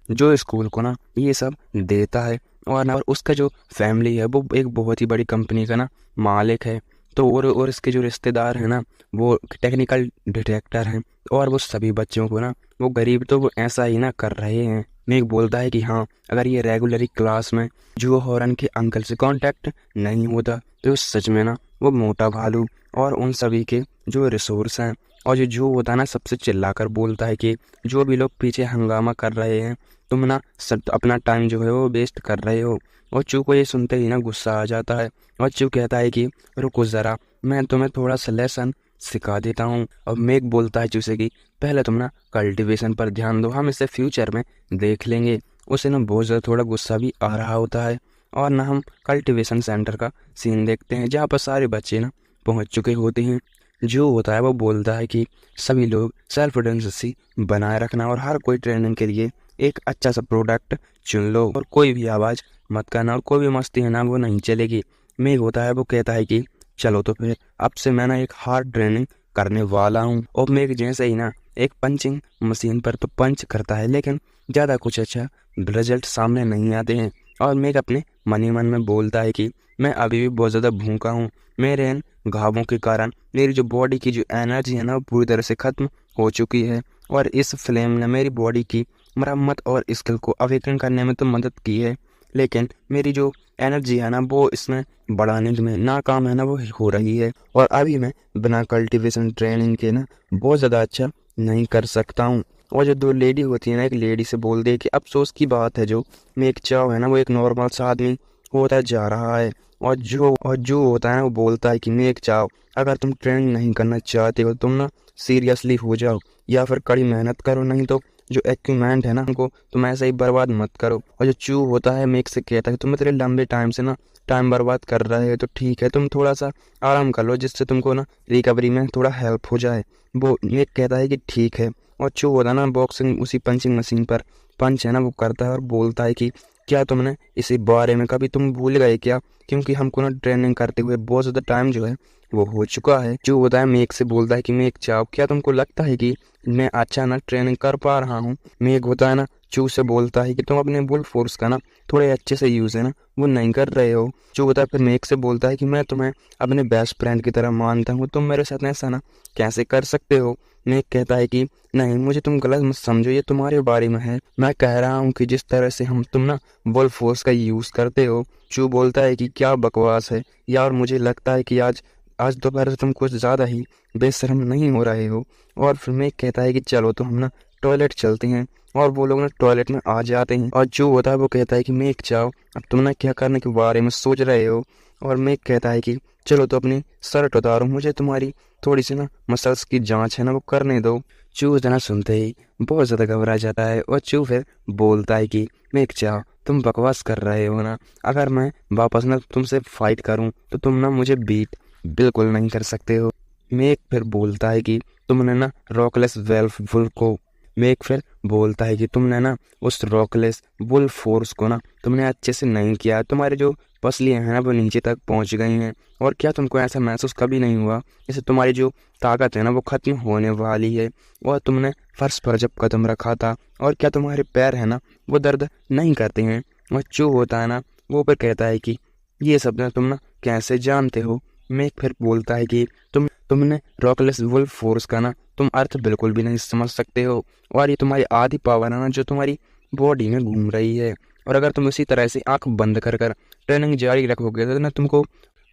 जो स्कूल को ना ये सब देता है। और उसका जो फैमिली है वो एक बहुत ही बड़ी कंपनी का ना मालिक है। तो और इसके जो रिश्तेदार हैं ना वो टेक्निकल डिटेक्टर हैं। और वो सभी बच्चों को ना वो गरीब तो वो ऐसा ही ना कर रहे हैं। मेक बोलता है कि हाँ, अगर ये रेगुलरली क्लास में जो हॉरन के अंकल से कांटेक्ट नहीं होता तो सच में ना वो मोटा भालू और उन सभी के जो रिसोर्स हैं। और जो होता है ना सबसे चिल्लाकर बोलता है कि जो भी लोग पीछे हंगामा कर रहे हैं तुम ना सब अपना टाइम जो है वो वेस्ट कर रहे हो। और चू को ये सुनते ही ना गुस्सा आ जाता है। और चू कहता है कि रुको ज़रा, मैं तुम्हें थोड़ा सा लेसन सिखा देता हूँ। और मेक बोलता है चू से कि पहले तुम ना कल्टीवेशन पर ध्यान दो, हम इसे फ्यूचर में देख लेंगे। उसे ना बहुत ज़्यादा थोड़ा गुस्सा भी आ रहा होता है। और ना हम कल्टीवेशन सेंटर का सीन देखते हैं जहाँ पर सारे बच्चे ना पहुँच चुके होते हैं। जो होता है वो बोलता है कि सभी लोग सेल्फ डिफेंस बनाए रखना और हर कोई ट्रेनिंग के लिए एक अच्छा सा प्रोडक्ट चुन लो और कोई भी आवाज़ मत करना और कोई भी मस्ती है ना वो नहीं चलेगी। मेघ होता है वो कहता है कि चलो तो फिर अब से मैं ना एक हार्ड ट्रेनिंग करने वाला हूँ। और मेघ जैसे ही ना एक पंचिंग मशीन पर तो पंच करता है लेकिन ज़्यादा कुछ अच्छा रिजल्ट सामने नहीं आते हैं। और मेघ अपने मन ही मन में बोलता है कि मैं अभी भी बहुत ज़्यादा भूखा हूँ। मेरे इन घावों के कारण मेरी जो बॉडी की जो एनर्जी है ना वो पूरी तरह से ख़त्म हो चुकी है। और इस फ्लेम ने मेरी बॉडी की मरम्मत और स्किल को अवेकन करने में तो मदद की है, लेकिन मेरी जो एनर्जी है ना वो इसमें बढ़ाने में नाकाम है ना वो हो रही है। और अभी मैं बिना कल्टीवेशन ट्रेनिंग के ना बहुत ज़्यादा अच्छा नहीं कर सकता हूँ। और जो दो लेडी होती है ना, एक लेडी से बोल दे कि अफसोस की बात है जो मेक चाव है ना वो एक नॉर्मल सा आदमी होता जा रहा है। और जो होता है ना वो बोलता है कि मेक चाव, अगर तुम ट्रेनिंग नहीं करना चाहते हो तुम ना सीरियसली हो जाओ या फिर कड़ी मेहनत करो, नहीं तो जो इक्विपमेंट है ना उनको तुम ऐसे ही बर्बाद मत करो। और जो चू होता है मेक से कहता है तुम इतने लंबे टाइम से ना टाइम बर्बाद कर रहे हो तो ठीक है तुम थोड़ा सा आराम कर लो जिससे तुमको ना रिकवरी में थोड़ा हेल्प हो जाए। वो मेक कहता है कि ठीक है। और चू होता है ना बॉक्सिंग उसी पंचिंग मशीन पर पंच है ना वो करता है और बोलता है कि क्या तुमने इसी बारे में कभी तुम भूल गए क्या, क्योंकि हमको ना ट्रेनिंग करते हुए बहुत ज़्यादा टाइम जो है वो हो चुका है। जो होता है मेक से बोलता है कि मेक चाव, क्या तुमको लगता है कि मैं अच्छा ना ट्रेनिंग कर पा रहा हूँ। मेक होता है ना चू से बोलता है कि तुम अपने बुल फोर्स का ना थोड़े अच्छे से यूज़ है ना वो नहीं कर रहे हो। चू होता है फिर मेक से बोलता है कि मैं तुम्हें अपने बेस्ट फ्रेंड की तरह मानता हूँ, तुम मेरे साथ ऐसा ना कैसे कर सकते हो। मेक कहता है कि नहीं, मुझे तुम गलत मत समझो, ये तुम्हारे बारे में है। मैं कह रहा हूँ कि जिस तरह से तुम ना बुल फोर्स का यूज़ करते हो। चू बोलता है कि क्या बकवास है यार, मुझे लगता है कि आज आज दोपहर से तुम कुछ ज़्यादा ही बेशर्म नहीं हो रहे हो। और फिर मैं कहता है कि चलो तो हम ना टॉयलेट चलते हैं। और वो लोग ना टॉयलेट में आ जाते हैं। और जो होता है वो कहता है कि मैं चाओ, अब तुम ना क्या करने के बारे में सोच रहे हो। और मैं कहता है कि चलो तो अपनी शर्ट उतारो, मुझे तुम्हारी थोड़ी सी ना मसल्स की जांच है ना वो करने दो। चू इतना सुनते ही बहुत ज़्यादा घबरा जाता है। और चू फिर बोलता है कि मैं चाहो, तुम बकवास कर रहे हो ना, अगर मैं वापस ना तुमसे फाइट करूं तो तुम ना मुझे बीट बिल्कुल नहीं कर सकते हो। मेक फिर बोलता है कि तुमने ना रॉकलेस वेल्फ वुल को मेक फिर बोलता है कि तुमने ना उस रॉकलेस वुल फोर्स को ना तुमने अच्छे से नहीं किया, तुम्हारे जो पसलियाँ हैं ना वो नीचे तक पहुंच गई हैं। और क्या तुमको ऐसा महसूस कभी नहीं हुआ जैसे तुम्हारी जो ताकत है ना वो ख़त्म होने वाली है। और तुमने फर्श पर जब कदम रखा था, और क्या तुम्हारे पैर है ना वो दर्द नहीं करते हैं। और जो होता है ना वो पर कहता है कि ये सब ना तुम ना कैसे जानते हो। मेक फिर बोलता है कि तुमने रॉकलेस वुल्फ फोर्स का ना तुम अर्थ बिल्कुल भी नहीं समझ सकते हो। और ये तुम्हारी आधी पावर है ना जो तुम्हारी बॉडी में घूम रही है। और अगर तुम इसी तरह से आंख बंद कर कर ट्रेनिंग जारी रखोगे तो ना तुमको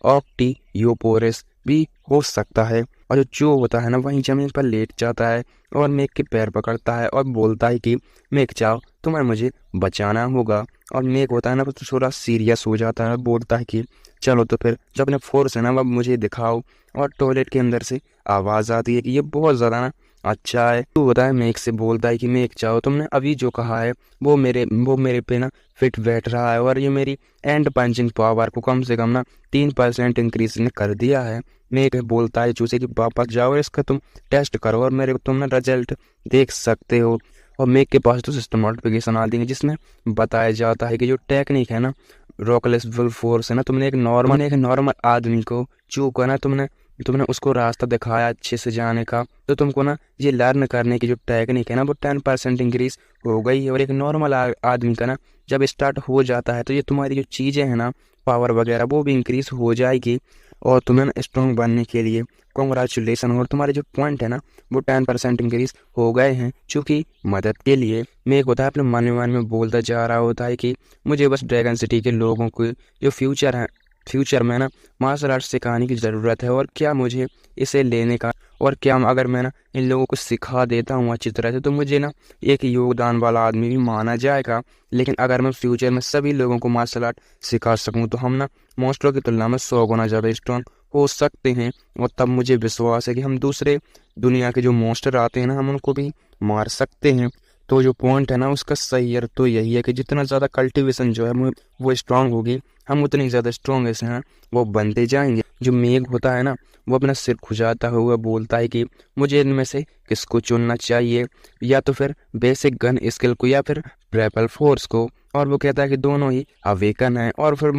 ऑक्टियोपोरिस भी हो सकता है। और जो चू होता है ना वहीं जमीन पर लेट जाता है और मेक के पैर पकड़ता है और बोलता है कि मेक चाओ, तुम्हें मुझे बचाना होगा। और मेक होता है ना वो तो थोड़ा सीरियस हो जाता है, बोलता है कि चलो तो फिर जो अपने फोर्स है ना वह मुझे दिखाओ। और टॉयलेट के अंदर से आवाज़ आती है कि ये बहुत ज़्यादा ना अच्छा है। तू होता है मेक से बोलता है कि मेक चाहो, तुमने अभी जो कहा है वो मेरे पे ना फिट बैठ रहा है। और ये मेरी एंड पंचिंग पावर को कम से कम ना 3% इंक्रीज ने कर दिया है। मेक बोलता है चूसे कि वापस जाओ और इसका तुम टेस्ट करो और मेरे तुम ना रिजल्ट देख सकते हो। और मेक के पास तो सिस्टम नोटिफिकेशन आती है जिसमें बताया जाता है कि जो टेक्निक है ना रॉकलेस वुल्फ फोर्स है ना, तुमने एक नॉर्मल आदमी को चू को ना तुमने तुमने उसको रास्ता दिखाया अच्छे से जाने का, तो तुमको ना ये लर्न करने की जो टेक्निक है ना वो 10% इंक्रीज हो गई है। और एक नॉर्मल आदमी का ना जब स्टार्ट हो जाता है तो ये तुम्हारी जो चीज़ें हैं ना, पावर वगैरह, वो भी इंक्रीज हो जाएगी। और तुम्हें ना स्ट्रॉन्ग बनने के लिए कॉन्ग्रेचुलेसन। और तुम्हारे जो पॉइंट है ना वो 10% इंक्रीज हो गए हैं। चूँकि मदद के लिए मैं एक होता है अपने मन में बोलता जा रहा होता है कि मुझे बस ड्रैगन सिटी के लोगों को जो फ्यूचर में ना मार्शल आर्ट सिखाने की ज़रूरत है। और क्या मुझे इसे लेने का, और क्या अगर मैं ना इन लोगों को सिखा देता हूँ अच्छी तरह से, तो मुझे ना एक योगदान वाला आदमी भी माना जाएगा। लेकिन अगर मैं फ्यूचर में सभी लोगों को मार्शल आर्ट सिखा सकूँ तो हम ना मॉन्स्टरों की तुलना में 100 गुना ज़्यादा स्ट्रॉन्ग हो सकते हैं। और तब मुझे विश्वास है कि हम दूसरे दुनिया के जो मॉन्स्टर आते हैं ना, हम उनको भी मार सकते हैं। तो जो पॉइंट है ना उसका सही अर्थ तो यही है कि जितना ज़्यादा कल्टीवेशन जो है वो स्ट्रांग होगी, हम उतनी ज़्यादा स्ट्रॉन्ग ऐसे हैं वो बनते जाएंगे। जो मेघ होता है ना वो अपना सिर खुजाता हुआ बोलता है कि मुझे इनमें से किसको चुनना चाहिए, या तो फिर बेसिक गन स्किल को या फिर ग्रैपल फोर्स को। और वो कहता है कि दोनों ही अवेकन है। और फिर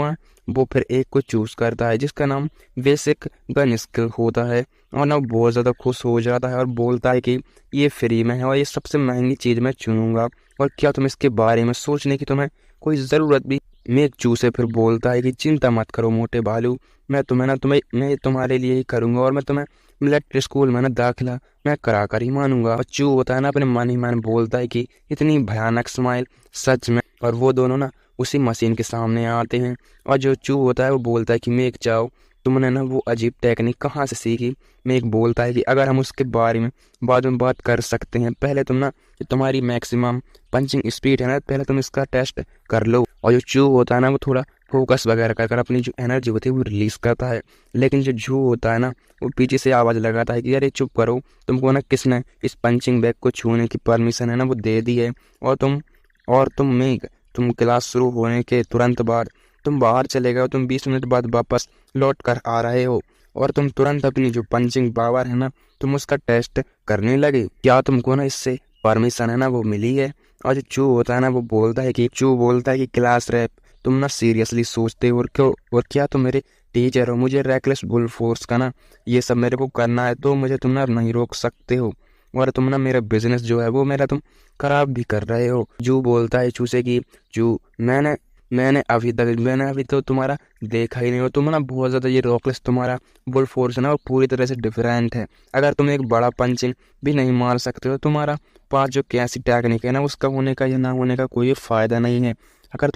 वो फिर एक को चूज करता है जिसका नाम बेसिक गन स्किल होता है। और ना बहुत ज़्यादा खुश हो जाता है और बोलता है कि ये फ्री में है और ये सबसे महंगी चीज़ मैं चुनूंगा। और क्या तुम इसके बारे में सोचने की तुम्हें कोई ज़रूरत भी। मेघ चूसे फिर बोलता है कि चिंता मत करो मोटे भालू, मैं तुम्हारे लिए ही करूँगा। और मैं तुम्हें मिलिट्री स्कूल में ना दाखिला मैं करा कर ही मानूंगा। और चू होता है ना अपने मन ही मन बोलता है कि इतनी भयानक स्माइल सच में। और वो दोनों ना उसी मशीन के सामने आते हैं। और जो चू होता है वो बोलता है कि मेघ जाओ, तुमने ना वो अजीब टेक्निक कहाँ से सीखी। मेघ बोलता है कि अगर हम उसके बारे में बाद में बात कर सकते हैं, पहले तुम ना तुम्हारी मैक्सिमम पंचिंग स्पीड है ना, पहले तुम इसका टेस्ट कर लो। और जो चू होता है ना वो थोड़ा फोकस वगैरह कर अपनी जो एनर्जी होती है वो रिलीज करता है। लेकिन जो जू होता है ना वो पीछे से आवाज़ लगाता है कि अरे चुप करो, तुमको ना किसने इस पंचिंग बैग को छूने की परमिशन है ना वो दे दी है। और तुम मेघ, तुम क्लास शुरू होने के तुरंत बाद तुम बाहर चले गए हो, तुम 20 मिनट बाद वापस लौट कर आ रहे हो और तुम तुरंत अपनी जो पंचिंग पावर है ना तुम उसका टेस्ट करने लगे। क्या तुमको ना इससे परमिशन है ना वो मिली है। और जो चू होता है ना वो बोलता है कि क्लास रैप, तुम ना सीरियसली सोचते हो और क्या तुम मेरे टीचर हो। मुझे रेकलेस बुल फोर्स का ना ये सब मेरे को करना है, तो मुझे तुम ना नहीं रोक सकते हो। और तुम ना मेरा बिजनेस जो है वो मेरा तुम खराब भी कर रहे हो। जू बोलता है चूसे की जू, मैंने अभी तो तुम्हारा देखा ही नहीं हो। तुम ना बहुत ज़्यादा ये रॉकलेस तुम्हारा बुल फोर्स है ना वो पूरी तरह से डिफरेंट है। अगर तुम एक बड़ा पंचिंग भी नहीं मार सकते हो, तुम्हारा पास जो कैसी टेक्निक है ना उसका होने का या ना होने का कोई फ़ायदा नहीं है। अगर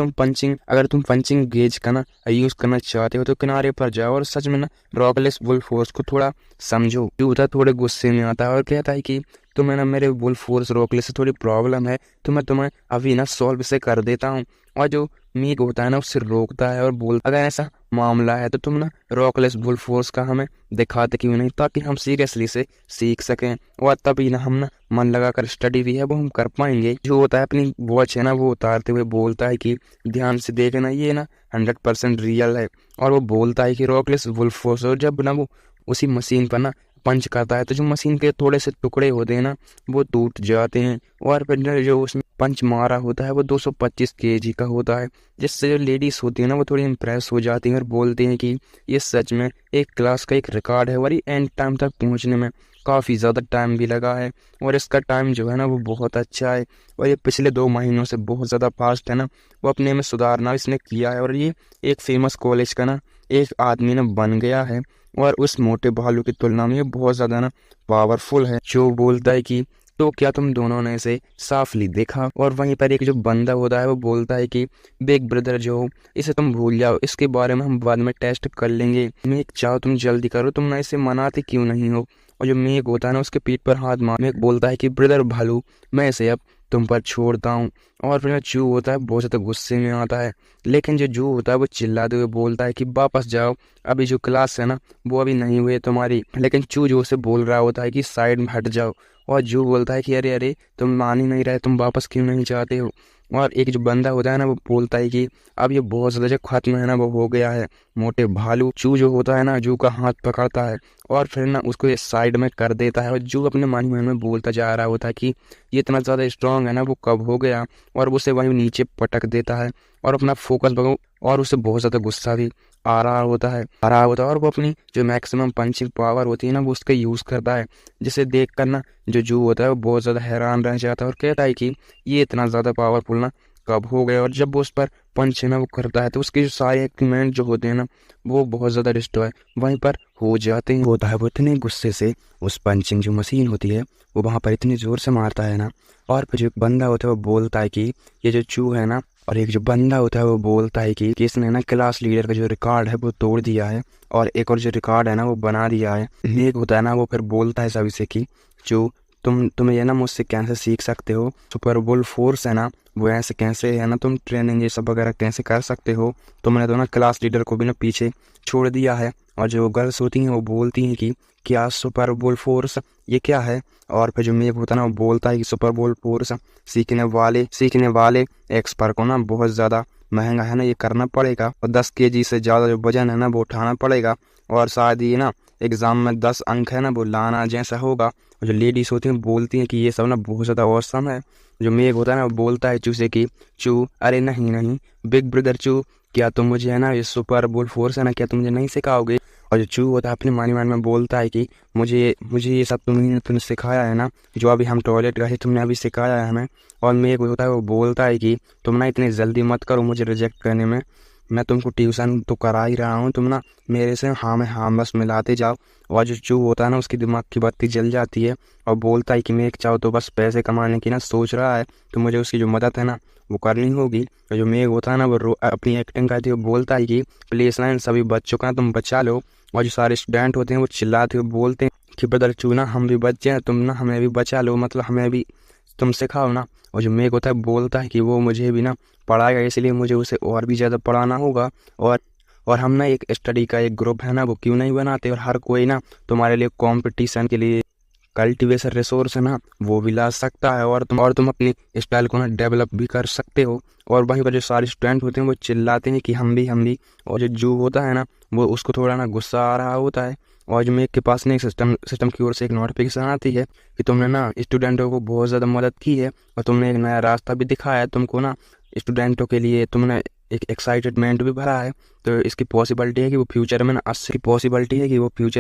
तुम पंचिंग गेज का ना यूज़ करना चाहते हो तो किनारे पर जाओ और सच में ना रॉकलेस बुल फोर्स को थोड़ा समझो। जूता थोड़े गुस्से में आता है और कहता है कि तुम्हें ना मेरे बुल फोर्स रॉकलेस से थोड़ी प्रॉब्लम है, तो मैं तुम्हें अभी ना सॉल्व से कर देता हूँ। और जो मीक होता है ना उससे रोकता है और बोल अगर ऐसा मामला है तो तुम ना रॉकलेस बुल फोर्स का हमें दिखाते क्यों नहीं, ताकि हम सीरियसली से सीख सकें। और तभी ना हम ना मन लगा कर स्टडी भी है वो हम कर पाएंगे। जो होता है अपनी वॉच है ना वो उतारते हुए बोलता है कि ध्यान से देखना, ये ना 100% रियल है। और वो बोलता है कि रॉकलेस बुल फोर्स, और जब ना वो उसी मशीन पर ना पंच करता है तो जो मशीन के थोड़े से टुकड़े होते हैं ना वो टूट जाते हैं। और फिर जो उसमें पंच मारा होता है वो 225 kg का होता है, जिससे जो लेडीज होती है ना वो थोड़ी इम्प्रेस हो जाती हैं और बोलती हैं कि ये सच में एक क्लास का एक रिकॉर्ड है। और ये एंड टाइम तक पहुंचने में काफ़ी ज़्यादा टाइम भी लगा है और इसका टाइम जो है ना वो बहुत अच्छा है। और ये पिछले 2 महीनों से बहुत ज़्यादा फास्ट है ना, वो अपने में सुधारना इसने किया है। और ये एक फेमस कॉलेज का ना एक आदमी ना बन गया है और उस मोटे भालू की तुलना में ये बहुत ज़्यादा ना पावरफुल है। जो बोलता है कि तो क्या तुम दोनों ने इसे साफली देखा। और वहीं पर एक जो बंदा होता है वो बोलता है कि बिग ब्रदर जो, इसे तुम भूल जाओ, इसके बारे में हम बाद में टेस्ट कर लेंगे। मेघ चाहो तुम जल्दी करो, तुम ना इसे मनाते क्यों नहीं हो। और जो मेघ होता है ना उसके पीठ पर हाथ मार मेघ बोलता है कि ब्रदर भालू, मैं इसे अब तुम पर छोड़ता हूँ। और फिर जू होता है बहुत ज़्यादा गुस्से में आता है, लेकिन जो जू होता है वो चिल्लाते हुए बोलता है कि वापस जाओ, अभी जो क्लास है ना वो अभी नहीं हुई है तुम्हारी। लेकिन चू जो उसे बोल रहा होता है कि साइड में हट जाओ। और जू बोलता है कि अरे अरे तुम मान ही नहीं रहे, तुम वापस क्यों नहीं चाहते हो। और एक जो बंदा होता है ना वो बोलता है कि अब ये बहुत ज़्यादा जो खत्म है ना वो हो गया है मोटे भालू। चू जो होता है ना जू का हाथ पकड़ता है और फिर ना उसको ये साइड में कर देता है। और जू अपने मन में बोलता जा रहा होता है कि ये इतना ज़्यादा स्ट्रांग है ना वो कब हो गया। और उसे वहीं नीचे पटक देता है और अपना फोकस और उसे बहुत ज़्यादा गुस्सा भी आ रहा होता है और वो अपनी जो मैक्सिमम पंचिंग पावर होती है ना वो उसका यूज़ करता है, जिसे देख कर ना जो जू होता है वो बहुत ज़्यादा हैरान रह जाता है और कहता है कि ये इतना ज़्यादा पावरफुल ना कब हो गया। और जब वो उस पर पंच है ना वो करता है तो उसके जो सारे इक्विपमेंट जो होते हैं ना वो बहुत ज़्यादा डिस्ट्रॉय वहीं पर हो जाते हैं। होता है वो इतने गुस्से से उस पंचिंग जो मशीन होती है वो वहाँ पर इतनी ज़ोर से मारता है ना, और फिर जो बंदा होता है वो बोलता है कि ये जो चू है ना, और एक जो बंदा होता है वो बोलता है कि इसने ना क्लास लीडर का जो रिकॉर्ड है वो तोड़ दिया है और एक और जो रिकॉर्ड है ना वो बना दिया है। एक होता है ना वो फिर बोलता है सभी से कि चू तुम ये ना मुझसे कैसे सीख सकते हो, सुपर बुल फोर्स है ना वो ऐसे कैसे है ना, तुम ट्रेनिंग ये सब वगैरह कैसे कर सकते हो, तुमने तो ना क्लास लीडर को भी ना पीछे छोड़ दिया है। और जो गर्ल्स होती हैं वो बोलती हैं कि क्या सुपर बुल फोर्स ये क्या है, और फिर जो मेघ होता है ना वो बोलता है कि सुपर बुल फोर्स सीखने वाले एक्सपर्ट को ना बहुत ज़्यादा महंगा है ना ये करना पड़ेगा, और 10 kg से ज़्यादा जो वजन है ना वो उठाना पड़ेगा, और शायद ये ना एग्ज़ाम में 10 अंक है ना वो लाना जैसा होगा। और जो लेडीज होती हैं बोलती हैं कि ये सब ना बहुत ज़्यादा औसम है। जो मेघ होता है ना वो बोलता है चू से कि चू अरे नहीं बिग ब्रदर चू, क्या तुम मुझे है ना ये सुपर बुल फोर्स है ना क्या तुम मुझे नहीं सिखाओगे। और जो चू होता है अपने मन में बोलता है कि मुझे ये सब तुमने सिखाया है ना, जो अभी हम टॉयलेट गए तुमने अभी सिखाया है हमें। और मेघ होता है वो बोलता है कि तुम ना इतनी जल्दी मत करो मुझे रिजेक्ट करने में, मैं तुमको ट्यूशन तो करा ही रहा हूँ, तुम ना मेरे से हाँ में हाँ बस मिलाते जाओ। और जो चू होता है ना उसकी दिमाग की बत्ती जल जाती है और बोलता है कि मेघ चाहो तो बस पैसे कमाने की ना सोच रहा है, तो मुझे उसकी जो मदद है ना वो करनी होगी। और जो मेघ होता है ना वो अपनी एक्टिंग करती है, बोलता है कि प्लीज़ ना इन सभी बच्चों का तुम बचा लो। और जो सारे स्टूडेंट होते हैं वो चिल्लाते हुए बोलते हैं कि ब्रदर चू ना हम भी बच्चे हैं, तुम ना हमें भी बचा लो, मतलब हमें भी तुम सिखाओ ना। और जो मेघ होता है बोलता है कि वो मुझे भी ना पढ़ाएगा, इसलिए मुझे उसे और भी ज़्यादा पढ़ाना होगा। और हम ना एक स्टडी का एक ग्रुप है ना वो क्यों नहीं बनाते, और हर कोई ना तुम्हारे लिए कंपटीशन के लिए कल्टीवेशन रिसोर्स है ना वो भी ला सकता है, और तुम अपनी स्टाइल को ना डेवलप भी कर सकते हो। और वहीं पर जो सारे स्टूडेंट होते हैं वो चिल्लाते हैं कि हम भी। और जो जू होता है ना वो उसको थोड़ा ना गुस्सा आ रहा होता है, और जो मेरे के पास ना एक सिस्टम की ओर से एक नोटिफिकेशन आती है कि तुमने ना स्टूडेंटों को बहुत ज़्यादा मदद की है और तुमने एक नया रास्ता भी दिखाया है, तुमको ना स्टूडेंटों के लिए तुमने एक एक्साइटमेंट भी भरा है। तो इसकी पॉसिबिलिटी है कि वो फ्यूचर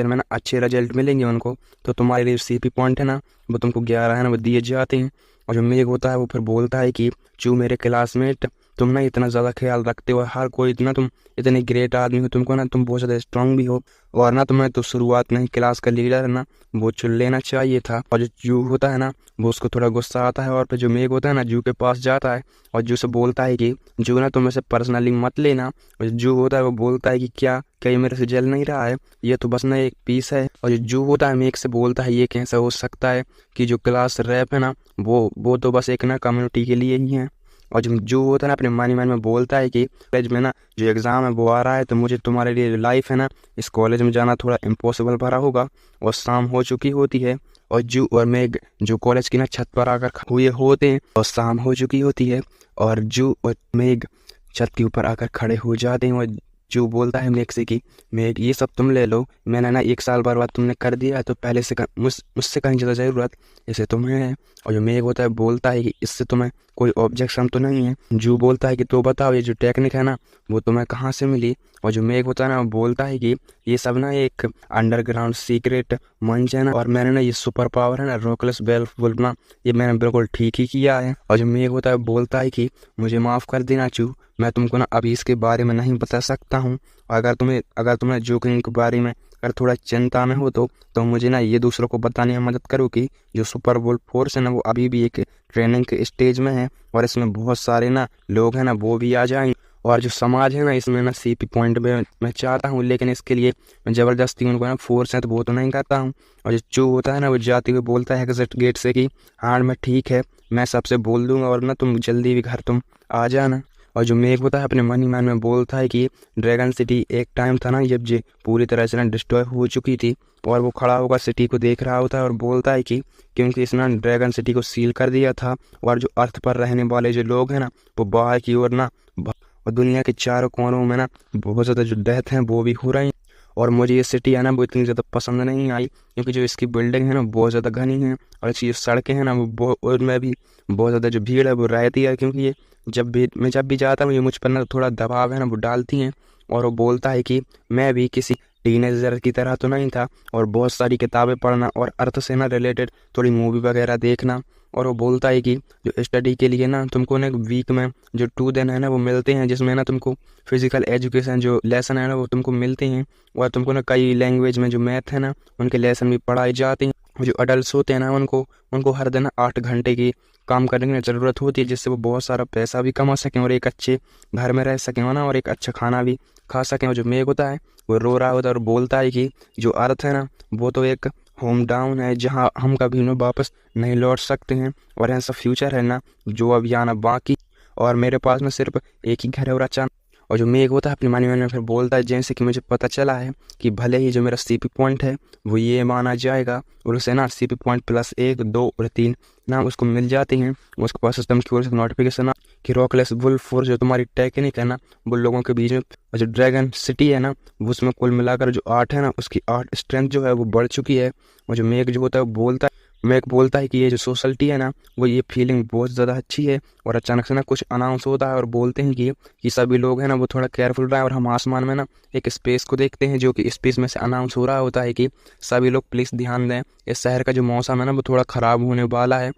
में ना अच्छे रिजल्ट मिलेंगे उनको, तो तुम्हारे लिए सीपी पॉइंट है ना वो तुमको 11 है ना वो दिए जाते हैं। और जो मेघ होता है वो फिर बोलता है कि चू मेरे क्लासमेट तुम ना इतना ज़्यादा ख्याल रखते हो, हर कोई इतना तुम इतने ग्रेट आदमी हो, तुमको ना तुम बहुत ज़्यादा स्ट्रांग भी हो, और ना तुम्हें तो शुरुआत में ही क्लास का लीडर है ना वो चुन लेना चाहिए था। और जो जू होता है ना वो उसको थोड़ा गुस्सा आता है, और फिर जो मेघ होता है ना जू के पास जाता है और जू से बोलता है कि जू ना तुम ऐसे पर्सनली मत लेना। और जू होता है वो बोलता है कि क्या ये मेरे से जल नहीं रहा है, ये तो बस ना एक पीस है। और जो जू होता है मेघ से बोलता है ये कैसे हो सकता है कि जो क्लास रैप है ना वो तो बस एक ना कम्युनिटी के लिए ही है। और जो होता है ना अपने मन में बोलता है कि कॉलेज में ना जो एग्ज़ाम है वो आ रहा है, तो मुझे तुम्हारे लिए जो लाइफ है ना इस कॉलेज में जाना थोड़ा इम्पॉसिबल भरा होगा। और शाम हो चुकी होती है और जू और मेघ जो कॉलेज की ना छत पर आकर हुए होते हैं, और शाम हो चुकी होती है और जू और मेघ छत के ऊपर आकर खड़े हो जाते हैं। और जो बोलता है मेघ से कि मेघ ये सब तुम ले लो, मैंने ना 1 साल बर्बाद तुमने कर दिया है, तो पहले से मुझसे कहीं ज़्यादा ज़रूरत इसे तुम्हें है। और जो मेघ होता है बोलता है कि इससे तुम्हें कोई ऑब्जेक्शन तो नहीं है। जू बोलता है कि तो बताओ ये जो टेक्निक है ना वो तुम्हें कहाँ से मिली। और जो मेघ होता है ना वो बोलता है कि ये सब ना एक अंडरग्राउंड सीक्रेट मंच है ना, और मैंने ना ये सुपर पावर है ना रॉकलेस वेलवुल्फ ना ये मैंने बिल्कुल ठीक ही किया है। और जो मेघ होता है बोलता है कि मुझे माफ़ कर देना चू, मैं तुमको ना अभी इसके बारे में नहीं बता सकता हूँ। अगर तुम्हें जोकिंग के बारे में अगर थोड़ा चिंता में हो तो मुझे ना ये दूसरों को बताने में मदद करो कि जो सुपर बुल फोर्स है ना वो अभी भी एक ट्रेनिंग के स्टेज में है, और इसमें बहुत सारे ना लोग हैं ना वो भी आ जाएंगे, और जो समाज है ना इसमें ना सीपी पॉइंट में मैं चाहता हूँ, लेकिन इसके लिए मैं ज़बरदस्ती उनको ना फोर्स है तो वो तो नहीं करता हूँ। और जो होता है ना वो जाते हुए बोलता है एग्जिट गेट से कि हाँ मैं ठीक है, मैं सबसे बोल दूंगा और ना तुम जल्दी भी घर तुम आ जाना। और जो मेघ होता है अपने मन ही मन में बोलता है कि ड्रैगन सिटी एक टाइम था ना जब ये पूरी तरह से ना डिस्ट्रॉय हो चुकी थी, और वो खड़ा होकर सिटी को देख रहा होता है और बोलता है कि क्योंकि इसने ड्रैगन सिटी को सील कर दिया था, और जो अर्थ पर रहने वाले जो लोग हैं ना वो बाहर की ओर ना और दुनिया के चारों कोनों में ना बहुत ज़्यादा जो डेथ हैं वो भी हो रही हैं। और मुझे ये सिटी है ना वो इतनी ज़्यादा पसंद नहीं आई, क्योंकि जो इसकी बिल्डिंग है ना बहुत ज़्यादा घनी है, और इसकी जो सड़कें हैं ना वो उनमें भी बहुत ज़्यादा जो भीड़ है वो रहती है, क्योंकि ये जब भी जाता हूँ ये मुझ पर ना थोड़ा दबाव है ना वो डालती हैं। और वो बोलता है कि मैं भी किसी टीनेजर की तरह तो नहीं था, और बहुत सारी किताबें पढ़ना और अर्थ से ना रिलेटेड थोड़ी मूवी वगैरह देखना। और वो बोलता है कि जो स्टडी के लिए ना तुमको ना वीक में जो 2 दिन है ना वो मिलते हैं, जिसमें ना तुमको फिजिकल एजुकेशन जो लेसन है ना वो तुमको मिलते हैं, और तुमको ना कई लैंग्वेज में जो मैथ है ना उनके लेसन भी पढ़ाए जाते हैं। जो अडल्ट होते हैं ना उनको उनको हर दिन 8 घंटे की काम करने की ज़रूरत होती है, जिससे वो बहुत सारा पैसा भी कमा सकें और एक अच्छे घर में रह सकें ना, और एक अच्छा खाना भी खा सकें। और जो मेघ होता है वो रो रहा होता है और बोलता है कि जो अर्थ है ना वो तो एक होम टाउन है जहाँ हम कभी ना वापस नहीं लौट सकते हैं, और ऐसा फ्यूचर है ना जो अब आना बाकी, और मेरे पास में सिर्फ एक ही घर है। और अचानक और जो मेघ होता है अपनी मन में फिर बोलता है, जैसे कि मुझे पता चला है कि भले ही जो मेरा सीपी पॉइंट है वो ये माना जाएगा, और उसे ना सीपी पॉइंट +1, 2 और 3 नाम उसको मिल जाते हैं। उसके पास सिस्टम की ओर से नोटिफिकेशन आ कि रॉकलेस वुल्फ फोर्स जो तुम्हारी टेक्निक है ना वो लोगों के बीच में, और जो ड्रैगन सिटी है ना उसमें कुल मिलाकर जो 8 है ना उसकी 8 स्ट्रेंथ जो है वो बढ़ चुकी है। और जो मेघ जो होता है वो बोलता है, मेघ बोलता है कि ये जो सोसाइटी है ना वो ये फीलिंग बहुत ज़्यादा अच्छी है। और अचानक से ना कुछ अनाउंस होता है और बोलते हैं कि सभी लोग हैं ना वो थोड़ा केयरफुल रहे, और हम आसमान में ना एक स्पेस को देखते हैं, जो कि स्पेस में से अनाउंस हो रहा होता है कि सभी लोग प्लीज़ ध्यान दें, इस शहर का जो मौसम है ना वो थोड़ा ख़राब होने वाला है,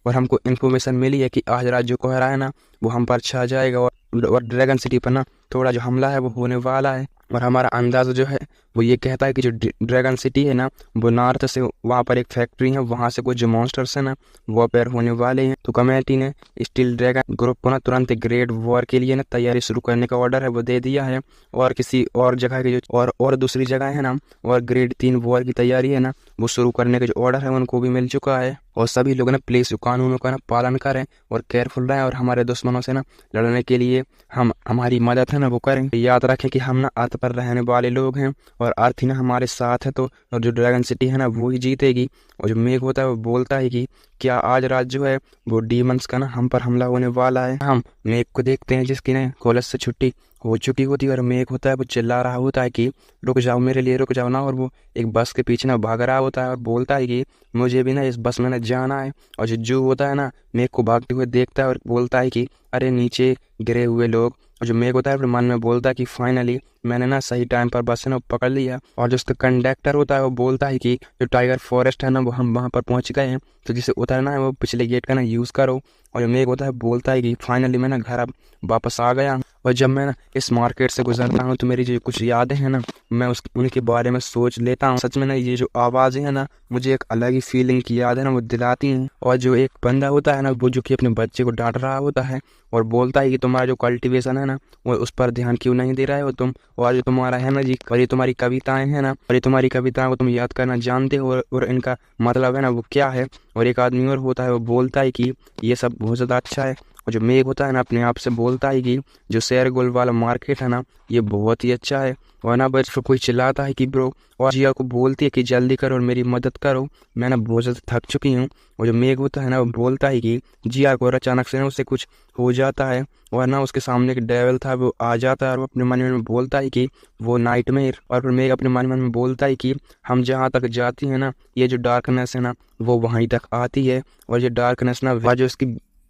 और हमको इन्फॉर्मेशन मिली है कि आज रात जो कोहरा है ना वो हम पर छा जाएगा, और ड्रैगन सिटी पर ना थोड़ा जो हमला है वो होने वाला है। और हमारा अंदाज़ा जो है वो ये कहता है कि जो ड्रैगन सिटी है ना वो नॉर्थ से, वहाँ पर एक फैक्ट्री है, वहाँ से कुछ जो मॉन्स्टर्स हैं ना वो अपेयर होने वाले हैं। तो कमेटी ने स्टील ड्रैगन ग्रुप को ना तुरंत ग्रेट वॉर के लिए ना तैयारी शुरू करने का ऑर्डर है वो दे दिया है, और किसी और जगह की जो और दूसरी जगह है ना और ग्रेड 3 वॉर की तैयारी है ना वो शुरू करने का जो ऑर्डर है उनको भी मिल चुका है। और सभी लोग ना प्लीज कानूनों का ना पालन करें और केयरफुल रहें, और हमारे दुश्मनों से ना लड़ने के लिए हम हमारी मदद है ना वो करें। याद रखें कि हम ना अर्थ पर रहने वाले लोग हैं, और अर्थ ही ना हमारे साथ है, तो और जो ड्रैगन सिटी है ना वो ही जीतेगी। और जो मेघ होता है वो बोलता है कि क्या आज रात जो है वो डीमंस का ना हम पर हमला होने वाला है। हम मेघ को देखते हैं जिसकी ना कॉलेज से छुट्टी हो चुकी होती है, और मेघ होता है वो चिल्ला रहा होता है कि रुक जाओ मेरे लिए, रुक जाओ ना, और वो एक बस के पीछे ना भाग रहा होता है और बोलता है कि मुझे भी ना इस बस में ना जाना है। और जो जू होता है ना मेघ को भागते हुए देखता है और बोलता है कि अरे नीचे गिरे हुए लोग। और जो मेघ होता है अपने मन में बोलता है कि फाइनली मैंने ना सही टाइम पर बस है ना पकड़ लिया। और जो उसका कंडक्टर होता है वो बोलता है कि जो टाइगर फॉरेस्ट है ना वो हम वहाँ पर पहुँच गए हैं, तो जिसे उतरना है वो पिछले गेट का ना यूज़ करो। और जो मेघ होता है बोलता है कि फाइनली मैं ना घर अब वापस आ गया। और जब मैं ना इस मार्केट से गुजरता हूँ तो मेरी जो कुछ यादें हैं ना मैं उनके बारे में सोच लेता हूँ। सच में ना ये जो आवाज़ें हैं ना मुझे एक अलग ही फीलिंग की याद है ना वो दिलाती हैं। और जो एक बंदा होता है ना वो जो कि अपने बच्चे को डांट रहा होता है और बोलता है कि तुम्हारा जो कल्टीवेशन है ना वो उस पर ध्यान क्यों नहीं दे रहे हो तुम, और जो तुम्हारा है ना जी, और ये तुम्हारी कविताएं हैं ना, और ये तुम्हारी कविताओं को तुम याद करना जानते हो और इनका मतलब है ना वो क्या है। और एक आदमी और होता है वो बोलता है कि ये सब बहुत ज़्यादा अच्छा है। और जो मेघ होता है ना अपने आप से बोलता है कि जो शेयर गोल वाला मार्केट है ना ये बहुत ही अच्छा है। और ना बस कोई चिल्लाता है कि ब्रो, और जिया को बोलती है कि जल्दी करो और मेरी मदद करो, मैं ना बहुत ज़्यादा थक चुकी हूँ। और जो मेघ होता है ना वो बोलता है कि जिया को, और अचानक से ना उससे कुछ हो जाता है, और ना उसके सामने एक डेविल था वो आ जाता है, और वो अपने मन में बोलता है कि वो नाइटमेयर। और फिर मेघ अपने मन में बोलता है कि हम जहाँ तक जाती हैं ना ये जो डार्कनेस है ना वो वहीं तक आती है। और ये डार्कनेस ना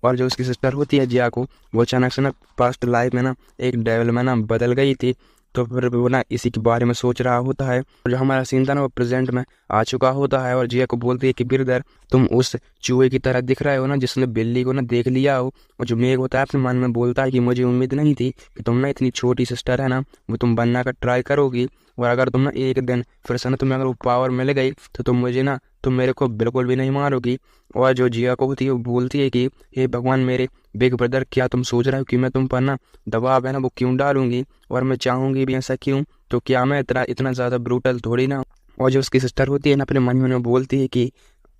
और जो उसकी सिस्टर होती है जिया को, वो अचानक से ना पास्ट लाइफ में ना एक डेविल में ना बदल गई थी। तो फिर वो ना इसी के बारे में सोच रहा होता है। और जो हमारा सीन था ना वो प्रेजेंट में आ चुका होता है, और जिया को बोलती है कि ब्रदर तुम उस चूहे की तरह दिख रहे हो ना जिसने बिल्ली को ना देख लिया हो। और जो मेघ होता है अपने मन में बोलता है कि मुझे उम्मीद नहीं थी कि तुम ना इतनी छोटी सिस्टर है ना वो तुम बनना का ट्राई करोगी, और अगर तुम ना एक दिन फिर से ना तुम्हें अगर वो पावर मिल गई तो तुम मेरे को बिल्कुल भी नहीं मारोगी। और जो जिया को होती है वो बोलती है कि हे भगवान मेरे बिग ब्रदर, क्या तुम सोच रहे हो कि मैं तुम पर ना दबाव है ना वो क्यों डालूंगी, और मैं चाहूंगी भी ऐसा क्यों, तो क्या मैं इतना ज़्यादा ब्रूटल थोड़ी ना। और जो उसकी सिस्टर होती है ना अपने मन में बोलती है कि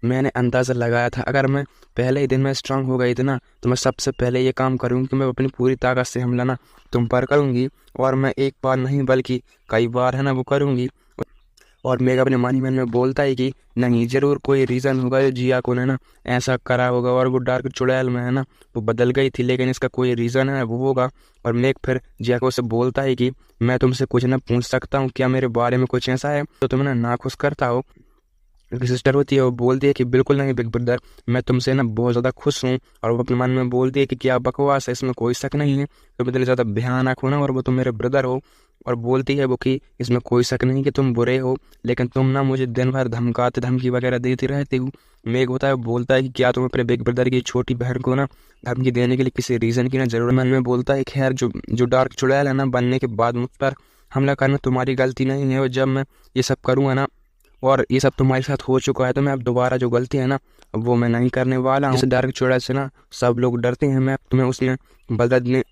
मैंने अंदाज़ा लगाया था, अगर मैं पहले ही दिन में स्ट्रांग हो गई थी ना तो मैं सबसे पहले ये काम करूँगी कि मैं अपनी पूरी ताकत से हमला ना तुम पर करूँगी, और मैं एक बार नहीं बल्कि कई बार है ना वो करूँगी। और मेघ अपने मन में बोलता है कि नहीं, जरूर कोई रीज़न होगा जो जिया को ने ना ऐसा करा होगा, और वो डार्क चुड़ैल में है ना वो बदल गई थी, लेकिन इसका कोई रीज़न है वो होगा। और मेघ फिर जिया को से बोलता है कि मैं तुमसे कुछ ना पूछ सकता हूँ, क्या मेरे बारे में कुछ ऐसा है तो तुम्हें ना नाखुश करता हो। उसकी सिस्टर होती है वो बोलती है कि बिल्कुल नहीं बिग ब्रदर, मैं तुमसे ना बहुत ज़्यादा खुश हूँ। और वो अपने मन में बोलती है कि क्या बकवास है, इसमें कोई शक नहीं है, तुम इतने ज़्यादा भयानक हो ना, और वो तुम मेरे ब्रदर हो। और बोलती है वो कि इसमें कोई शक नहीं कि तुम बुरे हो, लेकिन तुम ना मुझे दिन भर धमकाते धमकी वगैरह देती रहती हो। मेघ होता है वो बोलता है कि क्या तुम अपने बिग ब्रदर की छोटी बहन को ना धमकी देने के लिए किसी रीज़न की ना जरूर। मन में बोलता है खैर जो जो डार्क चुड़ैल है ना बनने के बाद मुझ पर हमला करना तुम्हारी गलती नहीं है, और जब मैं ये सब करूँगा ना और ये सब तुम्हारे साथ हो चुका है तो मैं अब दोबारा जो गलती है ना वो मैं नहीं करने वाला हूँ। जैसे डार्क चुड़ैल से ना सब लोग डरते हैं, मैं तुम्हें उसमें बदलने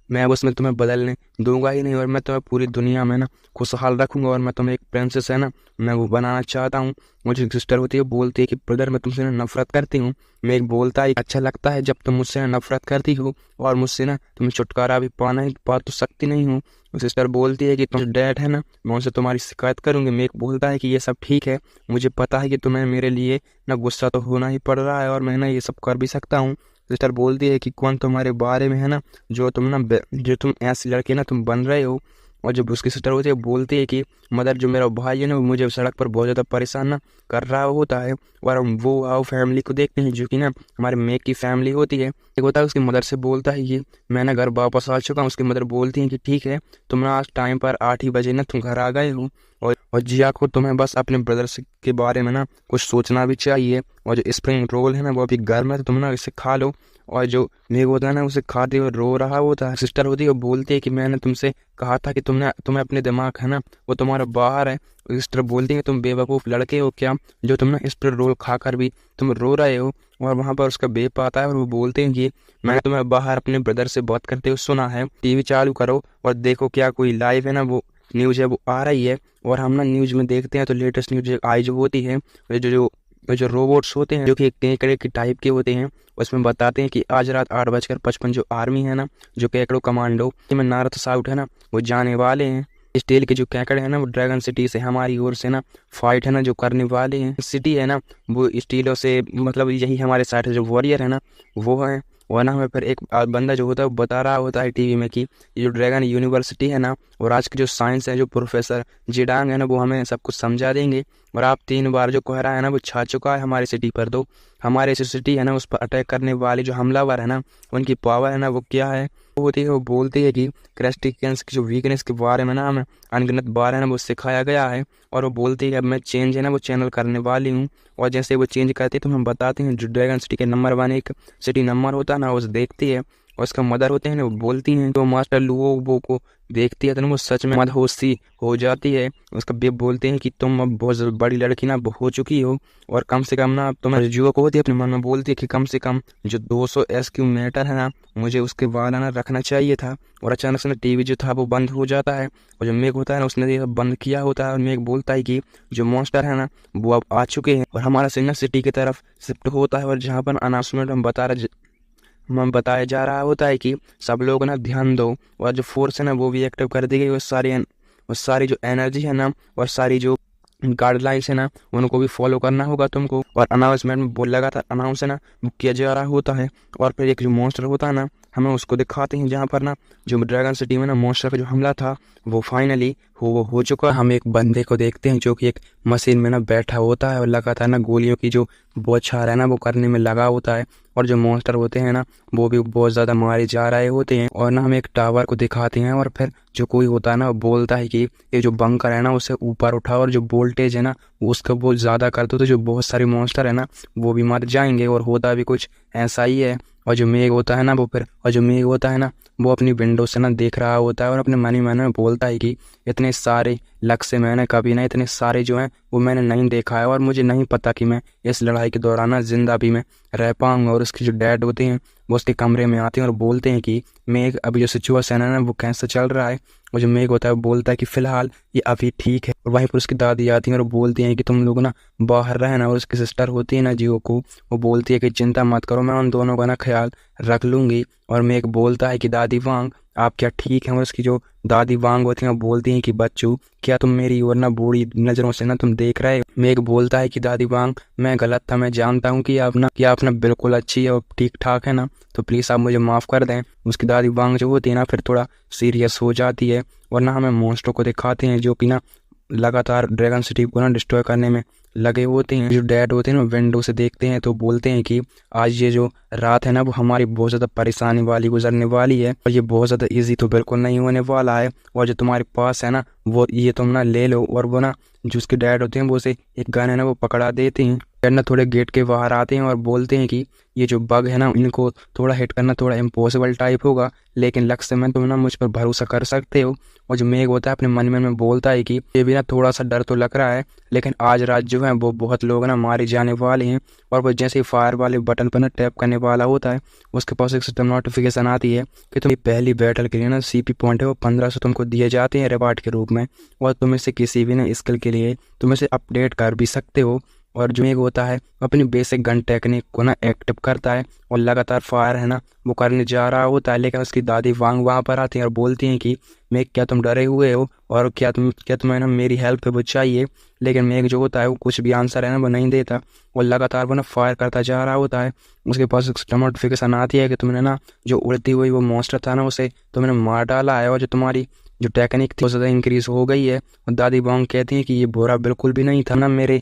मैं अब उसमें तुम्हें बदलने दूंगा ही नहीं, और मैं तुम्हें पूरी दुनिया में ना खुशहाल रखूंगा, और मैं तुम्हें एक प्रिंसेस है ना मैं वो बनाना चाहता हूँ। मुझे सिस्टर होती है बोलती है कि ब्रदर मैं तुमसे ना नफरत करती हूँ। मैं एक बोलता है अच्छा लगता है जब तुम मुझसे ना नफरत करती हो, और मुझसे ना तुम्हें छुटकारा भी पाना ही पा तो सकती नहीं हूँ। सिस्टर बोलती है कि तुम डैड है ना मैं उनसे तुम्हारी शिकायत करूंगी। मैं एक बोलता है कि ये सब ठीक है, मुझे पता है कि तुम्हें मेरे लिए ना गुस्सा तो होना ही पड़ रहा है, और मैं ना ये सब कर भी सकता हूँ। सिस्टर बोलती है कि कौन तुम्हारे बारे में है ना जो तुम ऐसी लड़के ना तुम बन रहे हो। और जब उसकी सिस्टर होती है बोलती है कि मदर जो मेरा भाई है ना वो मुझे सड़क पर बहुत ज़्यादा परेशान ना कर रहा होता है, और हम वो आओ फैमिली को देखते हैं जो कि ना हमारे मेक की फैमिली होती है। एक होता है उसकी मदर से बोलता है ये मैं ना घर वापस आ चुका हूँ। उसकी मदर बोलती है कि ठीक है तुम ना आज टाइम पर 8 ही बजे ना तुम घर आ गए हो, और जिया को तुम्हें बस अपने ब्रदर के बारे में ना कुछ सोचना भी चाहिए, और जो स्प्रिंग रोल है ना वो अभी गर्म है तो तुम ना इसे खा लो। और जो मेघ होता है ना उसे खाते हुए रो रहा होता है। सिस्टर होती है वो बोलती है कि मैंने तुमसे कहा था कि तुम्हें अपने दिमाग है ना वो तुम्हारा बाहर है। सिस्टर बोलती है तुम बेवकूफ़ लड़के हो क्या जो तुम ना स्प्रिंग रोल खाकर भी तुम रो रहे हो। और वहाँ पर उसका बेप आता है और वो बोलते हैं कि मैंने तुम्हें बाहर अपने ब्रदर से बात करते हुए सुना है, टीवी चालू करो और देखो क्या कोई लाइव है ना वो न्यूज़ है वो आ रही है। और हम ना न्यूज़ में देखते हैं तो लेटेस्ट न्यूज़ आई जो होती है जो रोबोट्स होते हैं जो कि एक केकड़े की टाइप के होते हैं, उसमें बताते हैं कि आज रात 8:55 जो आर्मी है ना जो केकड़ो कमांडो में नॉर्थ साउथ है ना वो जाने वाले हैं। स्टील के जो केकड़े हैं ना वो ड्रैगन सिटी से हमारी ओर से ना फाइट है ना जो करने वाले हैं। सिटी है ना वो स्टीलों से मतलब यही हमारे साइड से जो वॉरियर है ना वो है। और ना हमें फिर एक बंदा जो होता है वो बता रहा होता है टीवी में कि ये जो ड्रैगन यूनिवर्सिटी है ना और आज की जो साइंस है जो प्रोफेसर जिडांग है ना वो हमें सब कुछ समझा देंगे। और आप 3 बार जो कोहरा है ना वो छा चुका है हमारी सिटी पर, तो हमारी सिटी है ना उस पर अटैक करने वाले जो हमलावर है ना उनकी पावर है ना वो क्या है होती है। वो बोलती है कि क्रस्टिकेंस की जो वीकनेस के बारे में ना हमें अनगिनत बार है ना वो सिखाया गया है। और वो बोलती है कि अब मैं चेंज है ना वो चैनल करने वाली हूँ, और जैसे वो चेंज करती है तो हम बताते हैं जो ड्रैगन सिटी के नंबर 1 एक सिटी नंबर होता है ना उसे देखती है, और उसका मदर होते हैं ना वो बोलती हैं तो मास्टर लुओ वो को देखती है तो वो सच में मदहोश सी हो जाती है। उसका बेब बोलते हैं कि तुम अब बहुत बड़ी लड़की ना हो चुकी हो, और कम से कम ना तुम्हारे जुआ को होती है अपने मन में बोलती है कि कम से कम जो 200 SQ मीटर है ना मुझे उसके बाद ना रखना चाहिए था। और अचानक से ना टीवी जो था वो बंद हो जाता है, और जो मेघ होता है ना उसने ये बंद किया होता है, और मेघ बोलता है कि जो मॉन्स्टर है ना वो अब आ चुके हैं। और हमारा सिग्नल सिटी की तरफ शिफ्ट होता है, और जहाँ पर अनाउंसमेंट हम बताया जा रहा होता है कि सब लोग ना ध्यान दो, और जो फोर्स है ना वो भी एक्टिव कर दी गई। वो सारी जो एनर्जी है ना और सारी जो गाइडलाइंस है ना उनको भी फॉलो करना होगा तुमको। और अनाउंसमेंट में बोल लगातार अनाउंस है ना किया जा रहा होता है, और फिर एक जो मॉन्स्टर होता है ना हमें उसको दिखाते हैं जहाँ पर ना जो ड्रैगन सिटी में ना मॉन्स्टर का जो हमला था वो फाइनली हो चुका। हम एक बंदे को देखते हैं जो कि एक मशीन में ना बैठा होता है और लगातार ना गोलियों की जो बौछार है ना वो करने में लगा होता है, और जो मॉन्स्टर होते हैं ना वो भी बहुत ज़्यादा मारे जा रहे होते हैं। और ना हम एक टावर को दिखाते हैं, और फिर जो कोई होता है ना वो बोलता है कि ये जो बंकर है ना उसे ऊपर उठाओ, और जो वोल्टेज है ना उसका बहुत ज़्यादा कर दो तो जो बहुत सारे मॉन्स्टर है ना वो भी मर जाएंगे। और होता भी कुछ ऐसा ही है। और जो मेघ होता है ना वो अपनी विंडो से ना देख रहा होता है, और अपने मन ही मन में बोलता है कि इतने सारे लक से मैंने कभी ना इतने सारे जो हैं वो मैंने नहीं देखा है, और मुझे नहीं पता कि मैं इस लड़ाई के दौरान ना जिंदा भी मैं रह पाऊंगा। और उसके जो डैड होते हैं वो उसके कमरे में आते हैं और बोलते हैं कि मेघ अभी जो सिचुएशन है ना वो कैसे चल रहा है। और जो मेघ होता है वो बोलता है कि फिलहाल ये अभी ठीक है। और वहीं पर उसकी दादी आती है और बोलती हैं कि तुम लोग ना बाहर रहना। और उसकी सिस्टर होती है ना जियो को, वो बोलती है कि चिंता मत करो मैं उन दोनों का ना ख्याल रख लूंगी। और मेघ बोलता है कि दादी वांग आप क्या ठीक हैं। और उसकी जो दादी वांग होती हैं वो बोलती हैं कि बच्चों क्या तुम मेरी ओर ना बूढ़ी नजरों से ना तुम देख रहे हो। मेघ बोलता है कि दादी वांग मैं गलत था, मैं जानता हूँ कि आप ना बिल्कुल अच्छी है और ठीक ठाक है ना, तो प्लीज़ आप मुझे माफ़ कर दें। उसकी दादी वांग जो होती है ना फिर थोड़ा सीरियस हो जाती है, और ना हमें मॉन्स्टर को दिखाते हैं जो कि ना लगातार ड्रैगन सिटी को ना डिस्ट्रॉय करने में लगे होते हैं। जो डैड होते हैं ना विंडो से देखते हैं तो बोलते हैं कि आज ये जो रात है ना वो हमारी बहुत ज़्यादा परेशानी वाली गुजरने वाली है और ये बहुत ज़्यादा ईजी तो बिल्कुल नहीं होने वाला है। और जो तुम्हारे पास है ना वो ये तुम ना ले लो। और वो ना जो उसके डैड होते हैं वो उसे एक गन है ना वो पकड़ा देते हैं। डैड ना थोड़े गेट के बाहर आते हैं और बोलते हैं कि ये जो बग है ना इनको थोड़ा हिट करना थोड़ा इम्पॉसिबल टाइप होगा, लेकिन लक्ष्य में तुम ना मुझ पर भरोसा कर सकते हो। और जो मेघ होता है अपने मन में बोलता है कि ये भी ना थोड़ा सा डर तो लग रहा है, लेकिन आज रात जो है वो बहुत लोग ना मारे जाने वाले हैं। और वो जैसे ही फायर वाले बटन पर ना टैप करने वाला होता है उसके पास एक सिस्टम नोटिफिकेशन आती है कि तुम्हारी पहली बैटल के लिए ना सीपी पॉइंट है वो 1500 तुमको दिए जाते हैं रिवार्ड के रूप में। और तुम इसे किसी भी ना स्किल के लिए तुम इसे अपडेट कर भी सकते हो। और जो एक होता है अपनी बेसिक गन टेक्निक को ना एक्टिव करता है और लगातार फायर है ना वो करने जा रहा होता है। लेकिन उसकी दादी वांग वहाँ पर आती है और बोलती हैं कि मेघ क्या तुम डरे हुए हो और क्या तुम्हें ना मेरी हेल्प वो चाहिए। लेकिन मेघ जो होता है वो कुछ भी आंसर है ना वो नहीं देता और लगातार वो ना फायर करता जा रहा होता है। उसके पास एक नोटिफिकेशन आती है कि तुमने ना जो उड़ती हुई वो मॉन्स्टर था ना उसे तुमने मार डाला है और जो तुम्हारी जो टेक्निक थी वो ज़्यादा इंक्रीज हो गई है। और दादी बांग कहती हैं कि ये बुरा बिल्कुल भी नहीं था ना, मेरे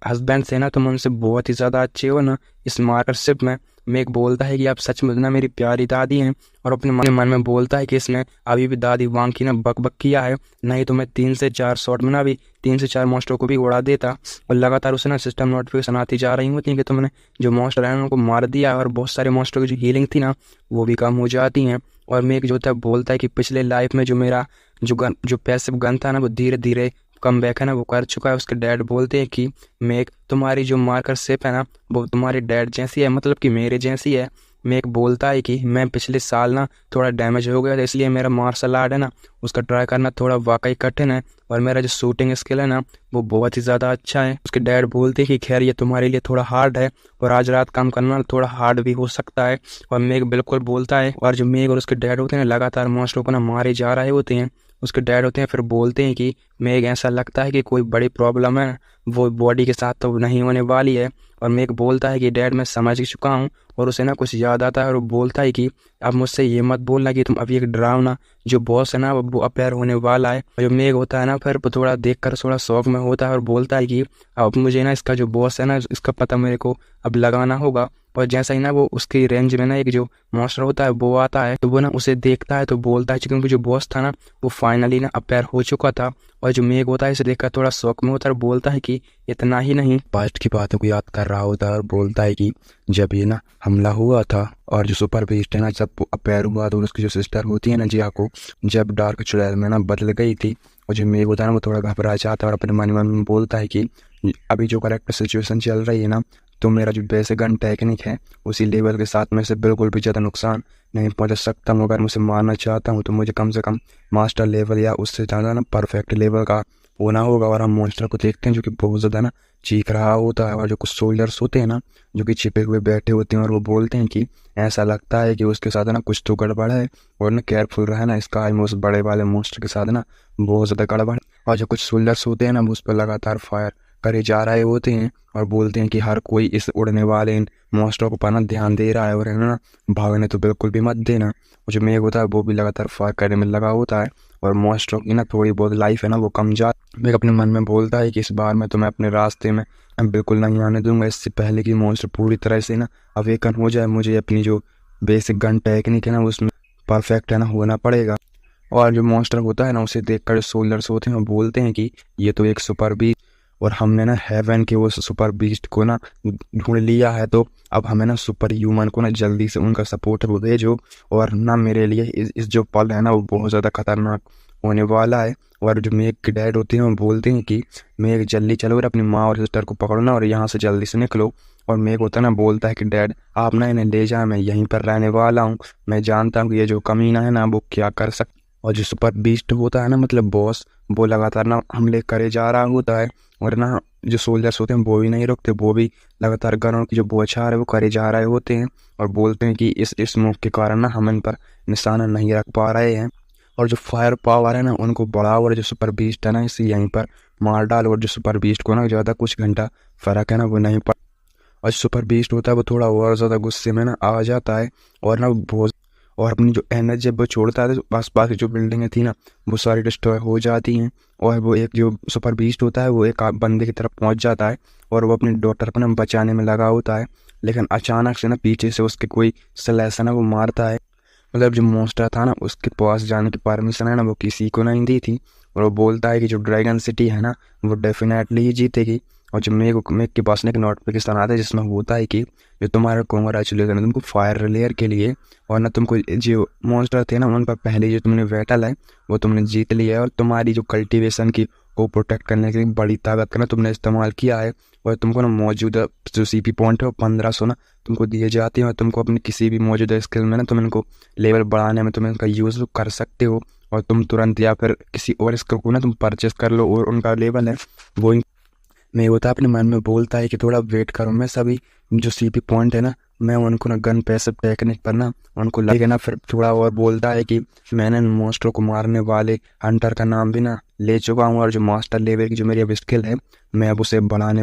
हस्बैंड से ना तुम उनसे बहुत ही ज़्यादा अच्छे हो ना इस मार्करशिप में। मेघ बोलता है कि आप सच में ना मेरी प्यारी दादी हैं और अपने मन में बोलता है कि इसने अभी भी दादी वांग की ना बक किया है, नहीं तो मैं 3 से 4 शॉट में ना अभी 3 से 4 मॉन्स्टर को भी उड़ा देता। और लगातार उसे ना सिस्टम नोटिफिकेशन आती जा रही होती है कि तुमने जो मॉन्स्टर है उनको मार दिया और बहुत सारे मॉन्स्टर की जो हीलिंग थी ना वो भी कम हो जाती हैं। और मेघ जो था बोलता है कि पिछले लाइफ में जो मेरा जो पैसिव गन था ना वो धीरे धीरे कम बैक है ना वो कर चुका है। उसके डैड बोलते हैं कि मेघ तुम्हारी जो मार्कर शेप है ना वो तुम्हारे डैड जैसी है, मतलब कि मेरे जैसी है। मेघ बोलता है कि मैं पिछले साल ना थोड़ा डैमेज हो गया था, इसलिए मेरा मार्शल आर्ट है ना उसका ट्राई करना थोड़ा वाकई कठिन है और मेरा जो शूटिंग स्किल है ना वो बहुत ही ज़्यादा अच्छा है। उसके डैड बोलते हैं कि खैर ये तुम्हारे लिए थोड़ा हार्ड है और आज रात काम करना थोड़ा हार्ड भी हो सकता है। और मेघ बिल्कुल बोलता है और जो मेघ और उसके डैड होते हैं लगातार मॉन्स्टरों को ना मारे जा रहे होते हैं। उसके डैड होते हैं फिर बोलते हैं कि मेघ ऐसा लगता है कि कोई बड़ी प्रॉब्लम है, वो बॉडी के साथ तो नहीं होने वाली है। और मेघ बोलता है कि डैड मैं समझ चुका हूँ और उसे ना कुछ याद आता है और वो बोलता है कि अब मुझसे ये मत बोलना कि तुम अभी एक डरावना जो बॉस है ना वो अपेयर होने वाला है। और जो मेघ होता है ना फिर थोड़ा देखकर थोड़ा शौक में होता है और बोलता है कि अब मुझे ना इसका जो बॉस है ना इसका पता मेरे को अब लगाना होगा। और जैसा ही ना वो उसकी रेंज में ना एक जो मॉन्स्टर होता है वो आता है तो वो ना उसे देखता है तो बोलता है क्योंकि जो बॉस था ना वो फाइनली ना अपेयर हो चुका था। और जो मेघ होता है इसे देखकर थोड़ा शौक में होता है और बोलता है कि इतना ही नहीं, पास्ट की बातों को याद कर रहा होता है और बोलता है कि जब ये ना हमला हुआ था और जो सुपर बीस्ट है ना जब अपेयर हुआ तो उसकी जो सिस्टर होती है ना जिया को जब डार्क चुड़ैल में ना बदल गई थी। और जो मेघ होता है ना वो थोड़ा घबरा जाता है और अपने मन में बोलता है कि अभी जो करेक्ट सिचुएशन चल रही है ना तो मेरा जो बेसिक गन टेक्निक है उसी लेवल के साथ में से बिल्कुल भी ज़्यादा नुकसान नहीं पहुंचा सकता हूँ। अगर मुझे मारना चाहता हूँ तो मुझे कम से कम मास्टर लेवल या उससे ज़्यादा ना परफेक्ट लेवल का होना होगा। और हम मॉन्स्टर को देखते हैं जो कि बहुत ज़्यादा ना चीख रहा होता है और जो कुछ सोल्जर्स होते हैं ना जो कि छिपे हुए बैठे होते हैं और वो बोलते हैं कि ऐसा लगता है कि उसके साथ ना कुछ तो गड़बड़ है और ना केयरफुल रहना इसका उस बड़े वाले मॉन्स्टर के साथ ना बहुत ज़्यादा गड़बड़। और जो कुछ सोल्जर्स होते हैं ना वो उस पर लगातार फायर करे जा रहे होते हैं और बोलते हैं कि हर कोई इस उड़ने वाले इन मॉन्स्टरों को पाना ध्यान दे रहा है और है ना भागने तो बिल्कुल भी मत देना। और जो मेघ होता है वो भी लगातार फायर करने में लगा होता है और मॉन्स्टरों की ना थोड़ी बहुत लाइफ है ना वो कम जा। मेघ अपने मन में बोलता है कि इस बार मैं तुम्हें अपने रास्ते में बिल्कुल नहीं आने दूंगा, इससे पहले कि मॉन्स्टर पूरी तरह से ना अवेकन हो जाए मुझे अपनी जो बेसिक गन टेक्निक है ना उसमें परफेक्ट है ना होना पड़ेगा। और जो मॉन्स्टर होता है ना उसे देखकर सोल्जर्स होते हैं और बोलते हैं कि ये तो एक सुपर बीस्ट और हमने ना हेवन के उस सुपर बीस्ट को ना ढूंढ लिया है, तो अब हमें ना सुपर ह्यूमन को ना जल्दी से उनका सपोर्ट वो भेजो। और ना मेरे लिए इस जो पल है ना वो बहुत ज़्यादा खतरनाक होने वाला है। और जो मेघ के डैड होते हैं वो बोलते हैं कि मेघ जल्दी चलो और अपनी माँ और सिस्टर को पकड़ो ना और यहाँ से जल्दी से निकलो। और मेघ होता है ना बोलता है कि डैड आप ना इन्हें ले जाए, मैं यहीं पर रहने वाला हूँ, मैं जानता हूँ कि ये जो कमीना है ना वो क्या कर सकता। और जो सुपर बीस्ट होता है ना मतलब बॉस वो लगातार ना हमले करे जा रहा होता है और ना जो सोल्जर्स होते हैं वो भी नहीं रुकते, वो भी लगातार गनों की जो बौछार है वो करे जा रहे होते हैं और बोलते हैं कि इस मूव के कारण ना हम इन पर निशाना नहीं रख पा रहे हैं और जो फायर पावर है ना उनको बढ़ाओ और जो सुपर बीस्ट है ना इसे यहीं पर मार डालो। और जो सुपर बीस्ट को ना ज़्यादा कुछ घंटा फर्क है ना वो नहीं पड़ा और सुपर बीस्ट होता है वो थोड़ा और ज़्यादा गुस्से में ना आ जाता है और ना बहुत और अपनी जो एनर्जी जब वो छोड़ता है तो आसपास की जो बिल्डिंगें थी ना वो सारी डिस्ट्रॉय हो जाती हैं। और वो एक जो सुपर बीस्ट होता है वो एक बंदे की तरफ पहुंच जाता है और वो अपनी डॉटर को ना बचाने में लगा होता है, लेकिन अचानक से ना पीछे से उसके कोई स्लेश है ना वो मारता है। मतलब जो मॉन्स्टर था ना उसके पास जाने की परमिशन है ना वो किसी को नहीं दी थी, और वो बोलता है कि जो ड्रैगन सिटी है ना वो डेफिनेटली ही जीतेगी। और जो मेग के पास ना एक नोटिफिकेशन आता है जिसमें होता है कि जो तुम्हारा कॉन्ग्रेचुलेसन है तुमको फायर रिलेयर के लिए, और ना तुमको जो मॉन्स्टर थे ना उन पर पहले जो तुमने बैटल है वो तुमने जीत लिया है, और तुम्हारी जो कल्टीवेशन की को प्रोटेक्ट करने के लिए बड़ी ताकत का ना तुमने इस्तेमाल किया है। और तुमको ना मौजूदा जो सीपी पॉइंट है वो 1500 ना तुमको दिए जाते हैं, और तुमको अपनी किसी भी मौजूदा स्किल में ना तुम इनको लेवल बढ़ाने में तुम इनका यूज़ कर सकते हो, और तुम तुरंत या फिर किसी और स्किल को ना तुम परचेस कर लो और उनका लेवल है वो मैं होता अपने मन में बोलता है कि थोड़ा वेट करो, मैं सभी जो सीपी पॉइंट है ना मैं उनको ना गन पैसिव टेक्निक पर ना उनको लगेगा ना, फिर थोड़ा और बोलता है कि मैंने मॉन्स्टर को मारने वाले हंटर का नाम भी ना ले चुका हूँ, और जो मास्टर लेवल की जो मेरी अब स्किल है मैं अब उसे बढ़ाने।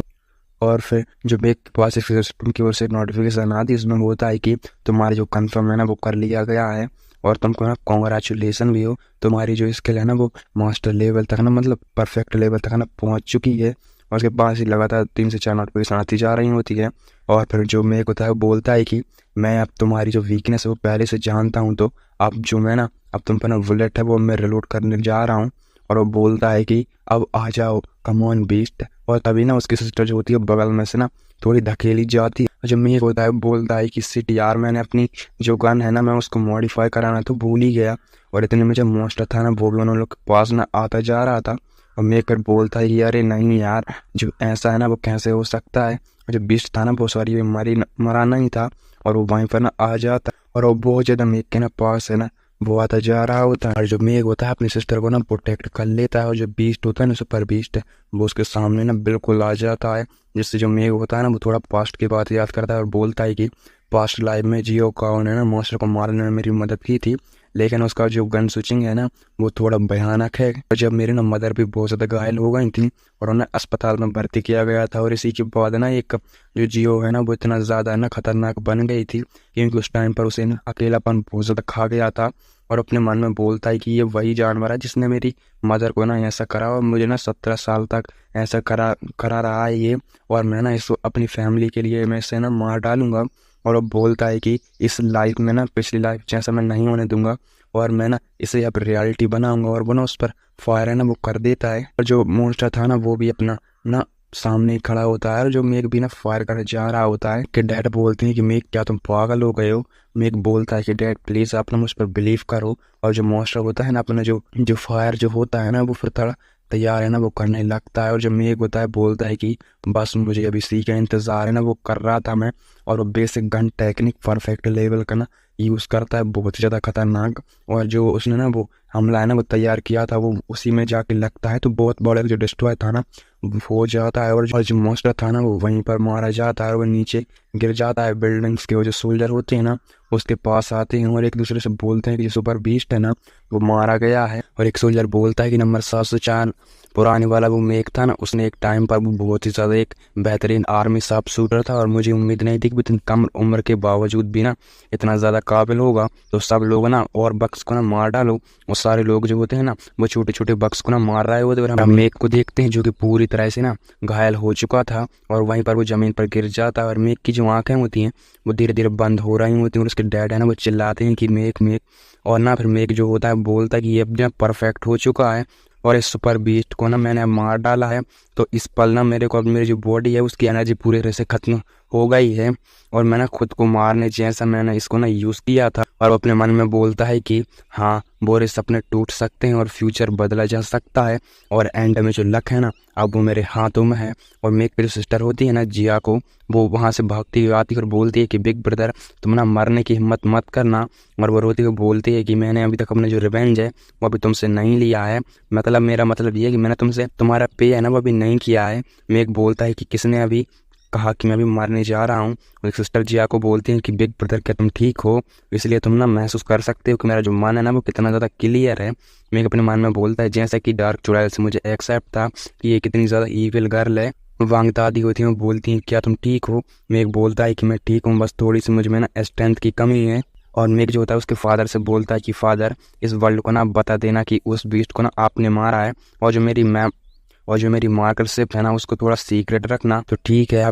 और फिर जो मेरे पास सिस्टम की ओर से नोटिफिकेशन आती है उसमें होता है कि तुम्हारा जो कंफर्म है ना वो कर लिया गया है, और तुमको ना कॉन्ग्रेचुलेसन भी हो, तुम्हारी जो स्किल है ना वो मास्टर लेवल तक ना मतलब परफेक्ट लेवल तक ना पहुंच चुकी है। और उसके पास ही लगातार 3 से 4 नोटिफिकेशन आती जा रही होती है। और फिर जो मेरे को था वो बोलता है कि मैं अब तुम्हारी जो वीकनेस है वो पहले से जानता हूँ, तो अब जो मैं ना अब तुम पर ना बुलेट है वो मैं रिलोड करने जा रहा हूँ। और वो बोलता है कि अब आ जाओ कम ऑन बीस्ट, और तभी ना उसकी सिस्टर जो होती है बगल में से ना थोड़ी धकेली जाती है। और जो मेरे होता है बोलता है कि सिट यार मैंने अपनी जो गन है ना मैं उसको मॉडिफाई कराना तो भूल ही गया, और इतने में जो मॉन्स्टर था ना वो भी उन लोग के पास ना आता जा रहा था। और मेकर बोलता है कि अरे नहीं यार जो ऐसा है ना वो कैसे हो सकता है, और जो बीस्ट था ना वो सॉरी मरा नहीं था, और वो वहीं पर ना आ जाता और वो बहुत ज़्यादा मेक के ना पास है ना वो आता जा रहा होता है। और जो मेघ होता है अपनी सिस्टर को ना प्रोटेक्ट कर लेता है, और जो बीस्ट होता है ना सुपर बीस्ट है वो उसके सामने ना बिल्कुल आ जाता है, जिससे जो मेघ होता है ना वो थोड़ा पास्ट की बात याद करता है और बोलता है कि पास्ट लाइफ में जियो काओ ने ना मॉन्स्टर को मारने में मेरी मदद की थी, लेकिन उसका जो गन स्विचिंग है ना वो थोड़ा भयानक है। और जब मेरी ना मदर भी बहुत ज़्यादा घायल हो गई थी और उन्हें अस्पताल में भर्ती किया गया था, और इसी के बाद ना एक जो जियो है ना वो इतना ज़्यादा ना खतरनाक बन गई थी क्योंकि उस टाइम पर उसे ना अकेलापन बहुत ज़्यादा खा गया था, और अपने मन में बोलता है कि ये वही जानवर है जिसने मेरी मदर को ना ऐसा करा, और मुझे ना 17 साल तक ऐसा करा करा रहा है ये, और मैं ना इसको अपनी फैमिली के लिए मैं इसे ना मार डालूंगा। और वो बोलता है कि इस लाइफ में ना पिछली लाइफ जैसा मैं नहीं होने दूंगा, और मैं ना इसे अब रियलिटी बनाऊंगा, और वो ना उस पर फायर है ना वो कर देता है। और जो मॉन्स्टर था ना वो भी अपना ना सामने ही खड़ा होता है, और जो मेघ भी ना फायर कर जा रहा होता है कि डैड बोलते हैं कि मेघ क्या तुम पागल हो गए हो। मेघ बोलता है कि डैड प्लीज आप ना मुझ पर बिलीव करो। और जो मॉन्स्टर होता है ना अपना जो जो फायर जो होता है ना वो फिर थोड़ा तैयार है ना वो करने लगता है, और जो मेघ होता है बोलता है कि बस मुझे अभी इसी का इंतजार है ना वो कर रहा था मैं। और वो basic gun technique perfect level का ना यूज़ करता है बहुत ही ज़्यादा खतरनाक, और जो उसने ना वो हमला है ना वो तैयार किया था वो उसी में जाके लगता है, तो बहुत बड़ा जो डिस्ट्रॉय था ना हो जाता है, और जो मॉन्स्टर था ना वो वहीं पर मारा जाता है और वो नीचे गिर जाता है। बिल्डिंग्स के वो जो सोल्जर होते हैं ना उसके पास आते हैं और एक दूसरे से बोलते हैं कि जो सुपर बीस्ट है ना वो मारा गया है, और एक सोल्जर बोलता है कि नंबर 704 पुराने वाला वो मेक था ना उसने एक टाइम पर वो बहुत ही ज़्यादा एक बेहतरीन आर्मी साफ शूटर था, और मुझे उम्मीद नहीं थी कि इतनी कम उम्र के बावजूद भी ना इतना ज़्यादा काबिल होगा। तो सब लोग ना और बक्स को ना मार डालो, और सारे लोग जो होते हैं ना वो छोटे छोटे बक्स को ना मार रहे होते हैं, और हम मेक को देखते हैं जो कि पूरी तरह से ना घायल हो चुका था, और वहीं पर वो ज़मीन पर गिर जाता है, और मेक की जो आँखें होती हैं वो धीरे धीरे बंद हो रही होती हैं, और उसके डैड है ना वो चिल्लाते हैं कि मेक मेक, और ना फिर मेक जो होता है बोलता है कि ये अब परफेक्ट हो चुका है और इस सुपर बीस्ट को ना मैंने मार डाला है, तो इस पल ना मेरे को अब मेरी जो बॉडी है उसकी एनर्जी पूरी तरह से खत्म हो गई है, और मैंने खुद को मारने जैसा मैंने इसको ना यूज़ किया था। और अपने मन में बोलता है कि हाँ बोरे सपने टूट सकते हैं और फ्यूचर बदला जा सकता है, और एंड में जो लक है ना अब वो मेरे हाथों में है। और मेरी जो सिस्टर होती है ना जिया को, वो वहाँ से भागती हुई आती है और बोलती है कि बिग ब्रदर तुम ना मरने की हिम्मत मत करना, और वो रोती हुई बोलती है कि मैंने अभी तक अपना जो रिवेंज है वो अभी तुमसे नहीं लिया है, मतलब मेरा मतलब ये है कि मैंने तुमसे तुम्हारा पे है ना वो अभी नहीं किया है। मेक बोलता है कि किसने अभी कहा कि मैं अभी मारने जा रहा हूँ, और एक सिस्टर जिया को बोलती हैं कि बिग ब्रदर क्या तुम ठीक हो, इसलिए तुम ना महसूस कर सकते हो कि मेरा जो मन है ना वो कितना ज़्यादा क्लियर है। मेक अपने मन में बोलता है जैसा कि डार्क चुड़ैल से मुझे एक्सेप्ट था कि ये कितनी ज़्यादा ईविल गर्ल है। वांग दादी होती हैं वो बोलती हैं क्या तुम ठीक हो। मेक बोलता है कि मैं ठीक हूँ, बस थोड़ी सी मुझ में ना स्ट्रेंथ की कमी है, और मेग जो होता है उसके फादर से बोलता है कि फादर, इस वर्ल्ड को ना बता देना कि उस बीस्ट को ना आपने मारा है, और जो मेरी मार्कर शिप है ना उसको थोड़ा सीक्रेट रखना। तो ठीक है,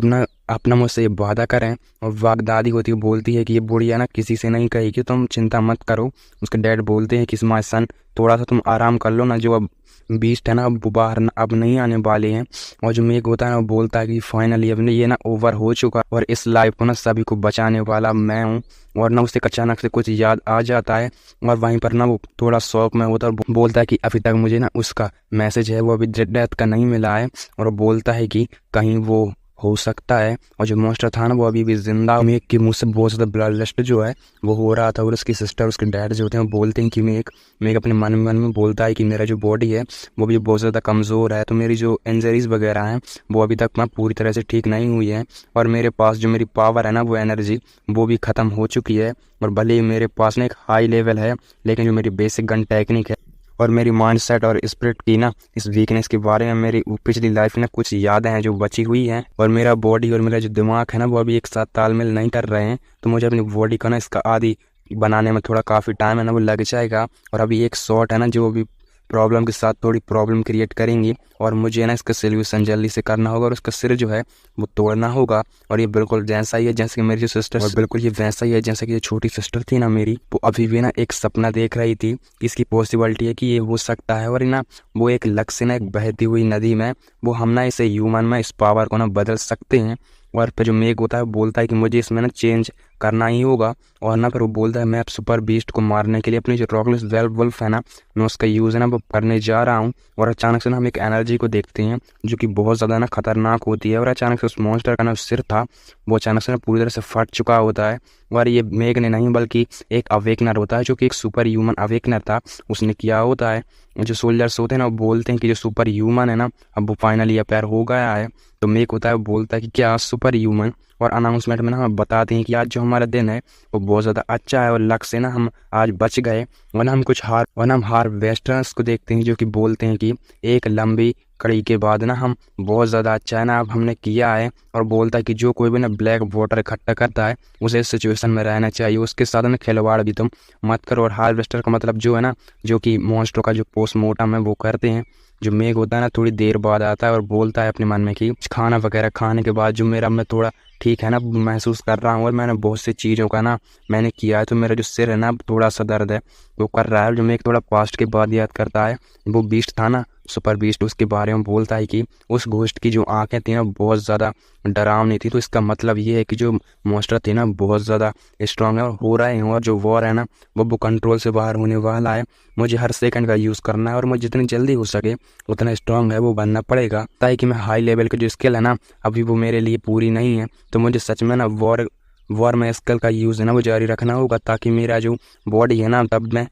अपना मुझसे ये वादा करें। और वागदादी होती है, बोलती है कि ये बुढ़िया ना किसी से नहीं कहेगी, तुम चिंता मत करो। उसके डैड बोलते हैं कि माय सन, थोड़ा सा तुम आराम कर लो ना, जो अब बीस्ट है ना अब बाहर अब नहीं आने वाले हैं। और जो मेग होता है ना वो बोलता है कि फाइनली अब ये ना ओवर हो चुका, और इस लाइफ को ना सभी को बचाने वाला मैं हूँ। और ना उसे अचानक से कुछ याद आ जाता है, और वहीं पर ना वो थोड़ा शौक में होता है और बोलता है कि अभी तक मुझे ना उसका मैसेज है वो अभी डेथ का नहीं मिला है। और वो बोलता है कि कहीं वो हो सकता है, और जो मॉन्स्टर था ना वो अभी भी जिंदा। मेग के मुंह से बहुत ज़्यादा ब्लड लस्ट जो है वो हो रहा था, और उसकी सिस्टर उसके डैड जो होते हैं वो बोलते हैं कि मेग अपने मन में बोलता है कि मेरा जो बॉडी है वो भी बहुत ज़्यादा कमज़ोर है, तो मेरी जो इंजरीज वगैरह हैं वो अभी तक ना पूरी तरह से ठीक नहीं हुई है, और मेरे पास जो मेरी पावर है ना वो एनर्जी वो भी ख़त्म हो चुकी है। और भले ही मेरे पास ना एक हाई लेवल है, लेकिन जो मेरी बेसिक गन टेक्निक है और मेरी माइंड सेट और स्पिरिट की ना इस वीकनेस के बारे में मेरी पिछली लाइफ में कुछ यादें हैं जो बची हुई हैं, और मेरा बॉडी और मेरा जो दिमाग है ना वो अभी एक साथ तालमेल नहीं कर रहे हैं। तो मुझे अपनी बॉडी को ना इसका आदि बनाने में थोड़ा काफ़ी टाइम है ना वो लग जाएगा। और अभी एक शॉट है ना जो अभी प्रॉब्लम के साथ थोड़ी प्रॉब्लम क्रिएट करेंगी, और मुझे ना इसका सोल्यूशन जल्दी से करना होगा, और उसका सिर जो है वो तोड़ना होगा। और ये बिल्कुल जैसा ही है जैसे कि मेरी जो सिस्टर, और बिल्कुल ये वैसा ही है जैसे कि जो छोटी सिस्टर थी ना मेरी, वो अभी भी ना एक सपना देख रही थी। इसकी पॉसिबिलिटी है कि ये हो सकता है, और ना वो एक लक्ष्य से ना एक बहती हुई नदी में वो हम ना इसे ह्यूमन में इस पावर को ना बदल सकते हैं। और फिर जो मेग होता है वो बोलता है कि मुझे इसमें ना चेंज करना ही होगा, और ना फिर वो बोलता है मैं अब सुपर बीस्ट को मारने के लिए अपनी जो रॉकलेस वेल्वुल्फ है ना मैं उसका यूज़ है ना वो करने जा रहा हूँ। और अचानक से ना हम एक एनर्जी को देखते हैं जो कि बहुत ज़्यादा ना खतरनाक होती है, और अचानक से उस मॉन्स्टर का ना सिर था वो अचानक से ना पूरी तरह से फट चुका होता है। और ये मेग ने नहीं बल्कि एक अवेकनर होता है जो कि एक सुपर ह्यूमन अवेकनर था, उसने किया होता है। जो सोल्जर्स होते हैं ना वो बोलते हैं कि जो सुपर ह्यूमन है ना अब वो फाइनली अपेयर हो गया है। तो मेग होता है वो बोलता है कि क्या सुपर ह्यूमन, और अनाउंसमेंट में ना हम बताते हैं कि आज जो हमारा दिन है वो बहुत ज़्यादा अच्छा है, और लक से ना हम आज बच गए। वरना हम हार्वेस्टर्स को देखते हैं जो कि बोलते हैं कि एक लंबी कड़ी के बाद ना हम बहुत ज़्यादा अच्छा है ना अब हमने किया है। और बोलता है कि जो कोई भी ना ब्लैक वाटर इकट्ठा करता है उसे इस सिचुएशन में रहना चाहिए, उसके साथ में खिलवाड़ भी तुम मत करो। और हार्वेस्टर का मतलब जो है ना जो कि मॉन्स्टर का जो पोस्टमार्टम है वो करते हैं। जो मेग होता है ना थोड़ी देर बाद आता है और बोलता है अपने मन में कि खाना वगैरह खाने के बाद जो मेरा मैं थोड़ा ठीक है ना महसूस कर रहा हूँ, और मैंने बहुत सी चीज़ों का ना मैंने किया है, तो मेरा जो सिर है ना थोड़ा सा दर्द है वो कर रहा है। जो मेग थोड़ा पास्ट के बाद याद करता है, वो बीस्ट था ना सुपर बीस्ट, उसके बारे में बोलता है कि उस घोस्ट की जो आंखें थी ना बहुत ज़्यादा डरावनी थी। तो इसका मतलब ये है कि जो मॉन्स्टर थे ना बहुत ज़्यादा स्ट्रांग है और हो रहे हैं, और जो वॉर है ना वो कंट्रोल से बाहर होने वाला है। मुझे हर सेकंड का यूज़ करना है, और मुझे जितनी जल्दी हो सके उतना स्ट्रांग है वो बनना पड़ेगा, ताकि मैं हाई लेवल की जो स्किल है ना अभी वो मेरे लिए पूरी नहीं है। तो मुझे सच में ना वॉर में स्किल का यूज़ है ना वो जारी रखना होगा, ताकि मेरा जो बॉडी है ना तब मैं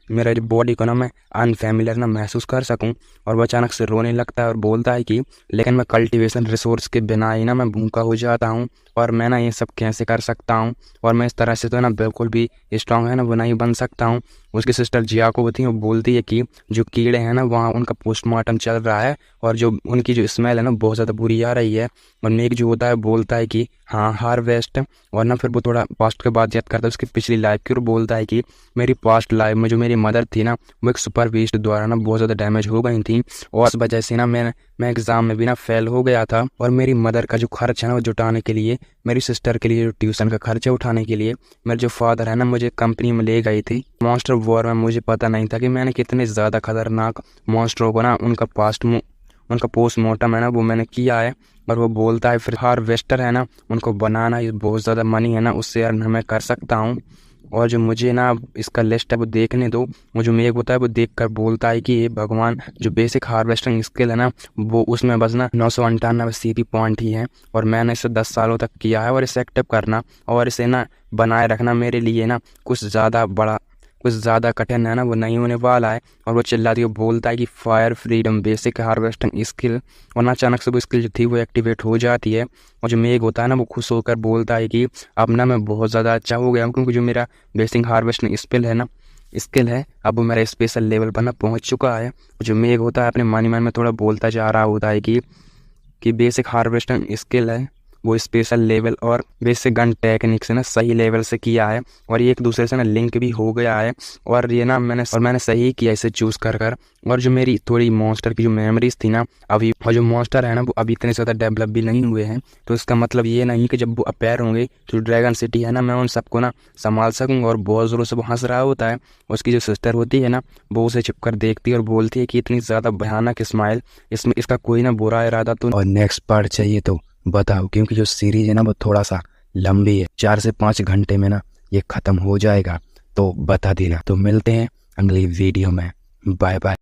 मेरा जो बॉडी को ना मैं अनफेमिलियर ना महसूस कर सकूं। और वो अचानक से रोने लगता है और बोलता है कि लेकिन मैं कल्टीवेशन रिसोर्स के बिना ही ना मैं भूखा हो जाता हूं, और मैं ना ये सब कैसे कर सकता हूं, और मैं इस तरह से तो ना बिल्कुल भी स्ट्रांग है ना वो नहीं बन सकता हूं। उसकी सिस्टर जिया को होती है, वो बोलती है कि जो कीड़े हैं ना वहाँ उनका पोस्टमार्टम चल रहा है, और जो उनकी जो स्मेल है ना बहुत ज़्यादा बुरी आ रही है। और मेग जो होता है बोलता है कि हाँ हार्वेस्ट, और ना फिर वो थोड़ा पास्ट के बाद याद करता है उसकी पिछली लाइफ की, और बोलता है कि मेरी पास्ट लाइफ में जो मेरी मदर थी ना वो एक सुपर बीस्ट द्वारा ना बहुत ज़्यादा डैमेज हो गई थी, और इस वजह से ना मैं एग्ज़ाम में भी ना फेल हो गया था। और मेरी मदर का जो खर्च है ना वो जुटाने के लिए, मेरी सिस्टर के लिए जो ट्यूशन का खर्चा उठाने के लिए मेरे जो फादर है ना मुझे कंपनी में ले गई थी मॉन्स्टर वॉर में। मुझे पता नहीं था कि मैंने कितने ज़्यादा खतरनाक मॉन्स्टरों को ना उनका पोस्टमार्टम है ना वो मैंने किया है। और वो बोलता है फिर हार्वेस्टर है ना उनको बनाना ये बहुत ज़्यादा मनी है ना उससे अर्न मैं कर सकता हूँ। और जो मुझे ना इसका लिस्ट है वो देखने दो। मुझे मेग होता है वो देख कर बोलता है कि ये भगवान जो बेसिक हार्वेस्टिंग स्किल है ना वो उसमें बस ना 998 सीपी पॉइंट ही है, और मैंने इसे 10 सालों तक किया है। और इसे एक्टिव करना और इसे ना बनाए रखना मेरे लिए ना कुछ ज़्यादा कठिन है ना वो नहीं होने वाला है। और वो चिल्लाती है, बोलता है कि fire freedom basic harvesting skill, और ना अचानक से वो स्किल जो थी वो एक्टिवेट हो जाती है। और जो मेग होता है ना वो खुश होकर बोलता है कि अब ना मैं बहुत ज़्यादा अच्छा हो गया हूँ, क्योंकि जो मेरा बेसिक हार्वेस्टिंग स्किल है अब वो मेरा स्पेशल लेवल पर ना पहुँच चुका है। जो मेग होता है अपने मन ही मन में थोड़ा बोलता जा रहा होता है कि बेसिक हार्वेस्टिंग स्किल है वो स्पेशल लेवल और बेसिक गन टेक्निक से ना सही लेवल से किया है और ये एक दूसरे से ना लिंक भी हो गया है। और ये ना मैंने सही किया इसे चूज़ कर। और जो मेरी थोड़ी मॉन्स्टर की जो मेमोरीज थी ना अभी, और जो मॉन्स्टर है ना वो अभी इतने ज़्यादा डेवलप भी नहीं हुए हैं, तो इसका मतलब ये नहीं कि जब वो अपेयर होंगे जो ड्रैगन सिटी है ना मैं उन सबको ना संभाल सकूँगा। और बहुत ज़ोरों से वो हंस रहा होता है, उसकी जो सिस्टर होती है ना वो उसे छिपकर देखती है और बोलती है कि इतनी ज़्यादा भयानक स्माइल, इसमें इसका कोई ना बुरा इरादा तो। और नेक्स्ट पार्ट चाहिए तो बताओ, क्योंकि जो सीरीज है ना वो थोड़ा सा लंबी है, 4 से 5 घंटे में ना ये ख़त्म हो जाएगा, तो बता देना। तो मिलते हैं अगली वीडियो में, बाय बाय।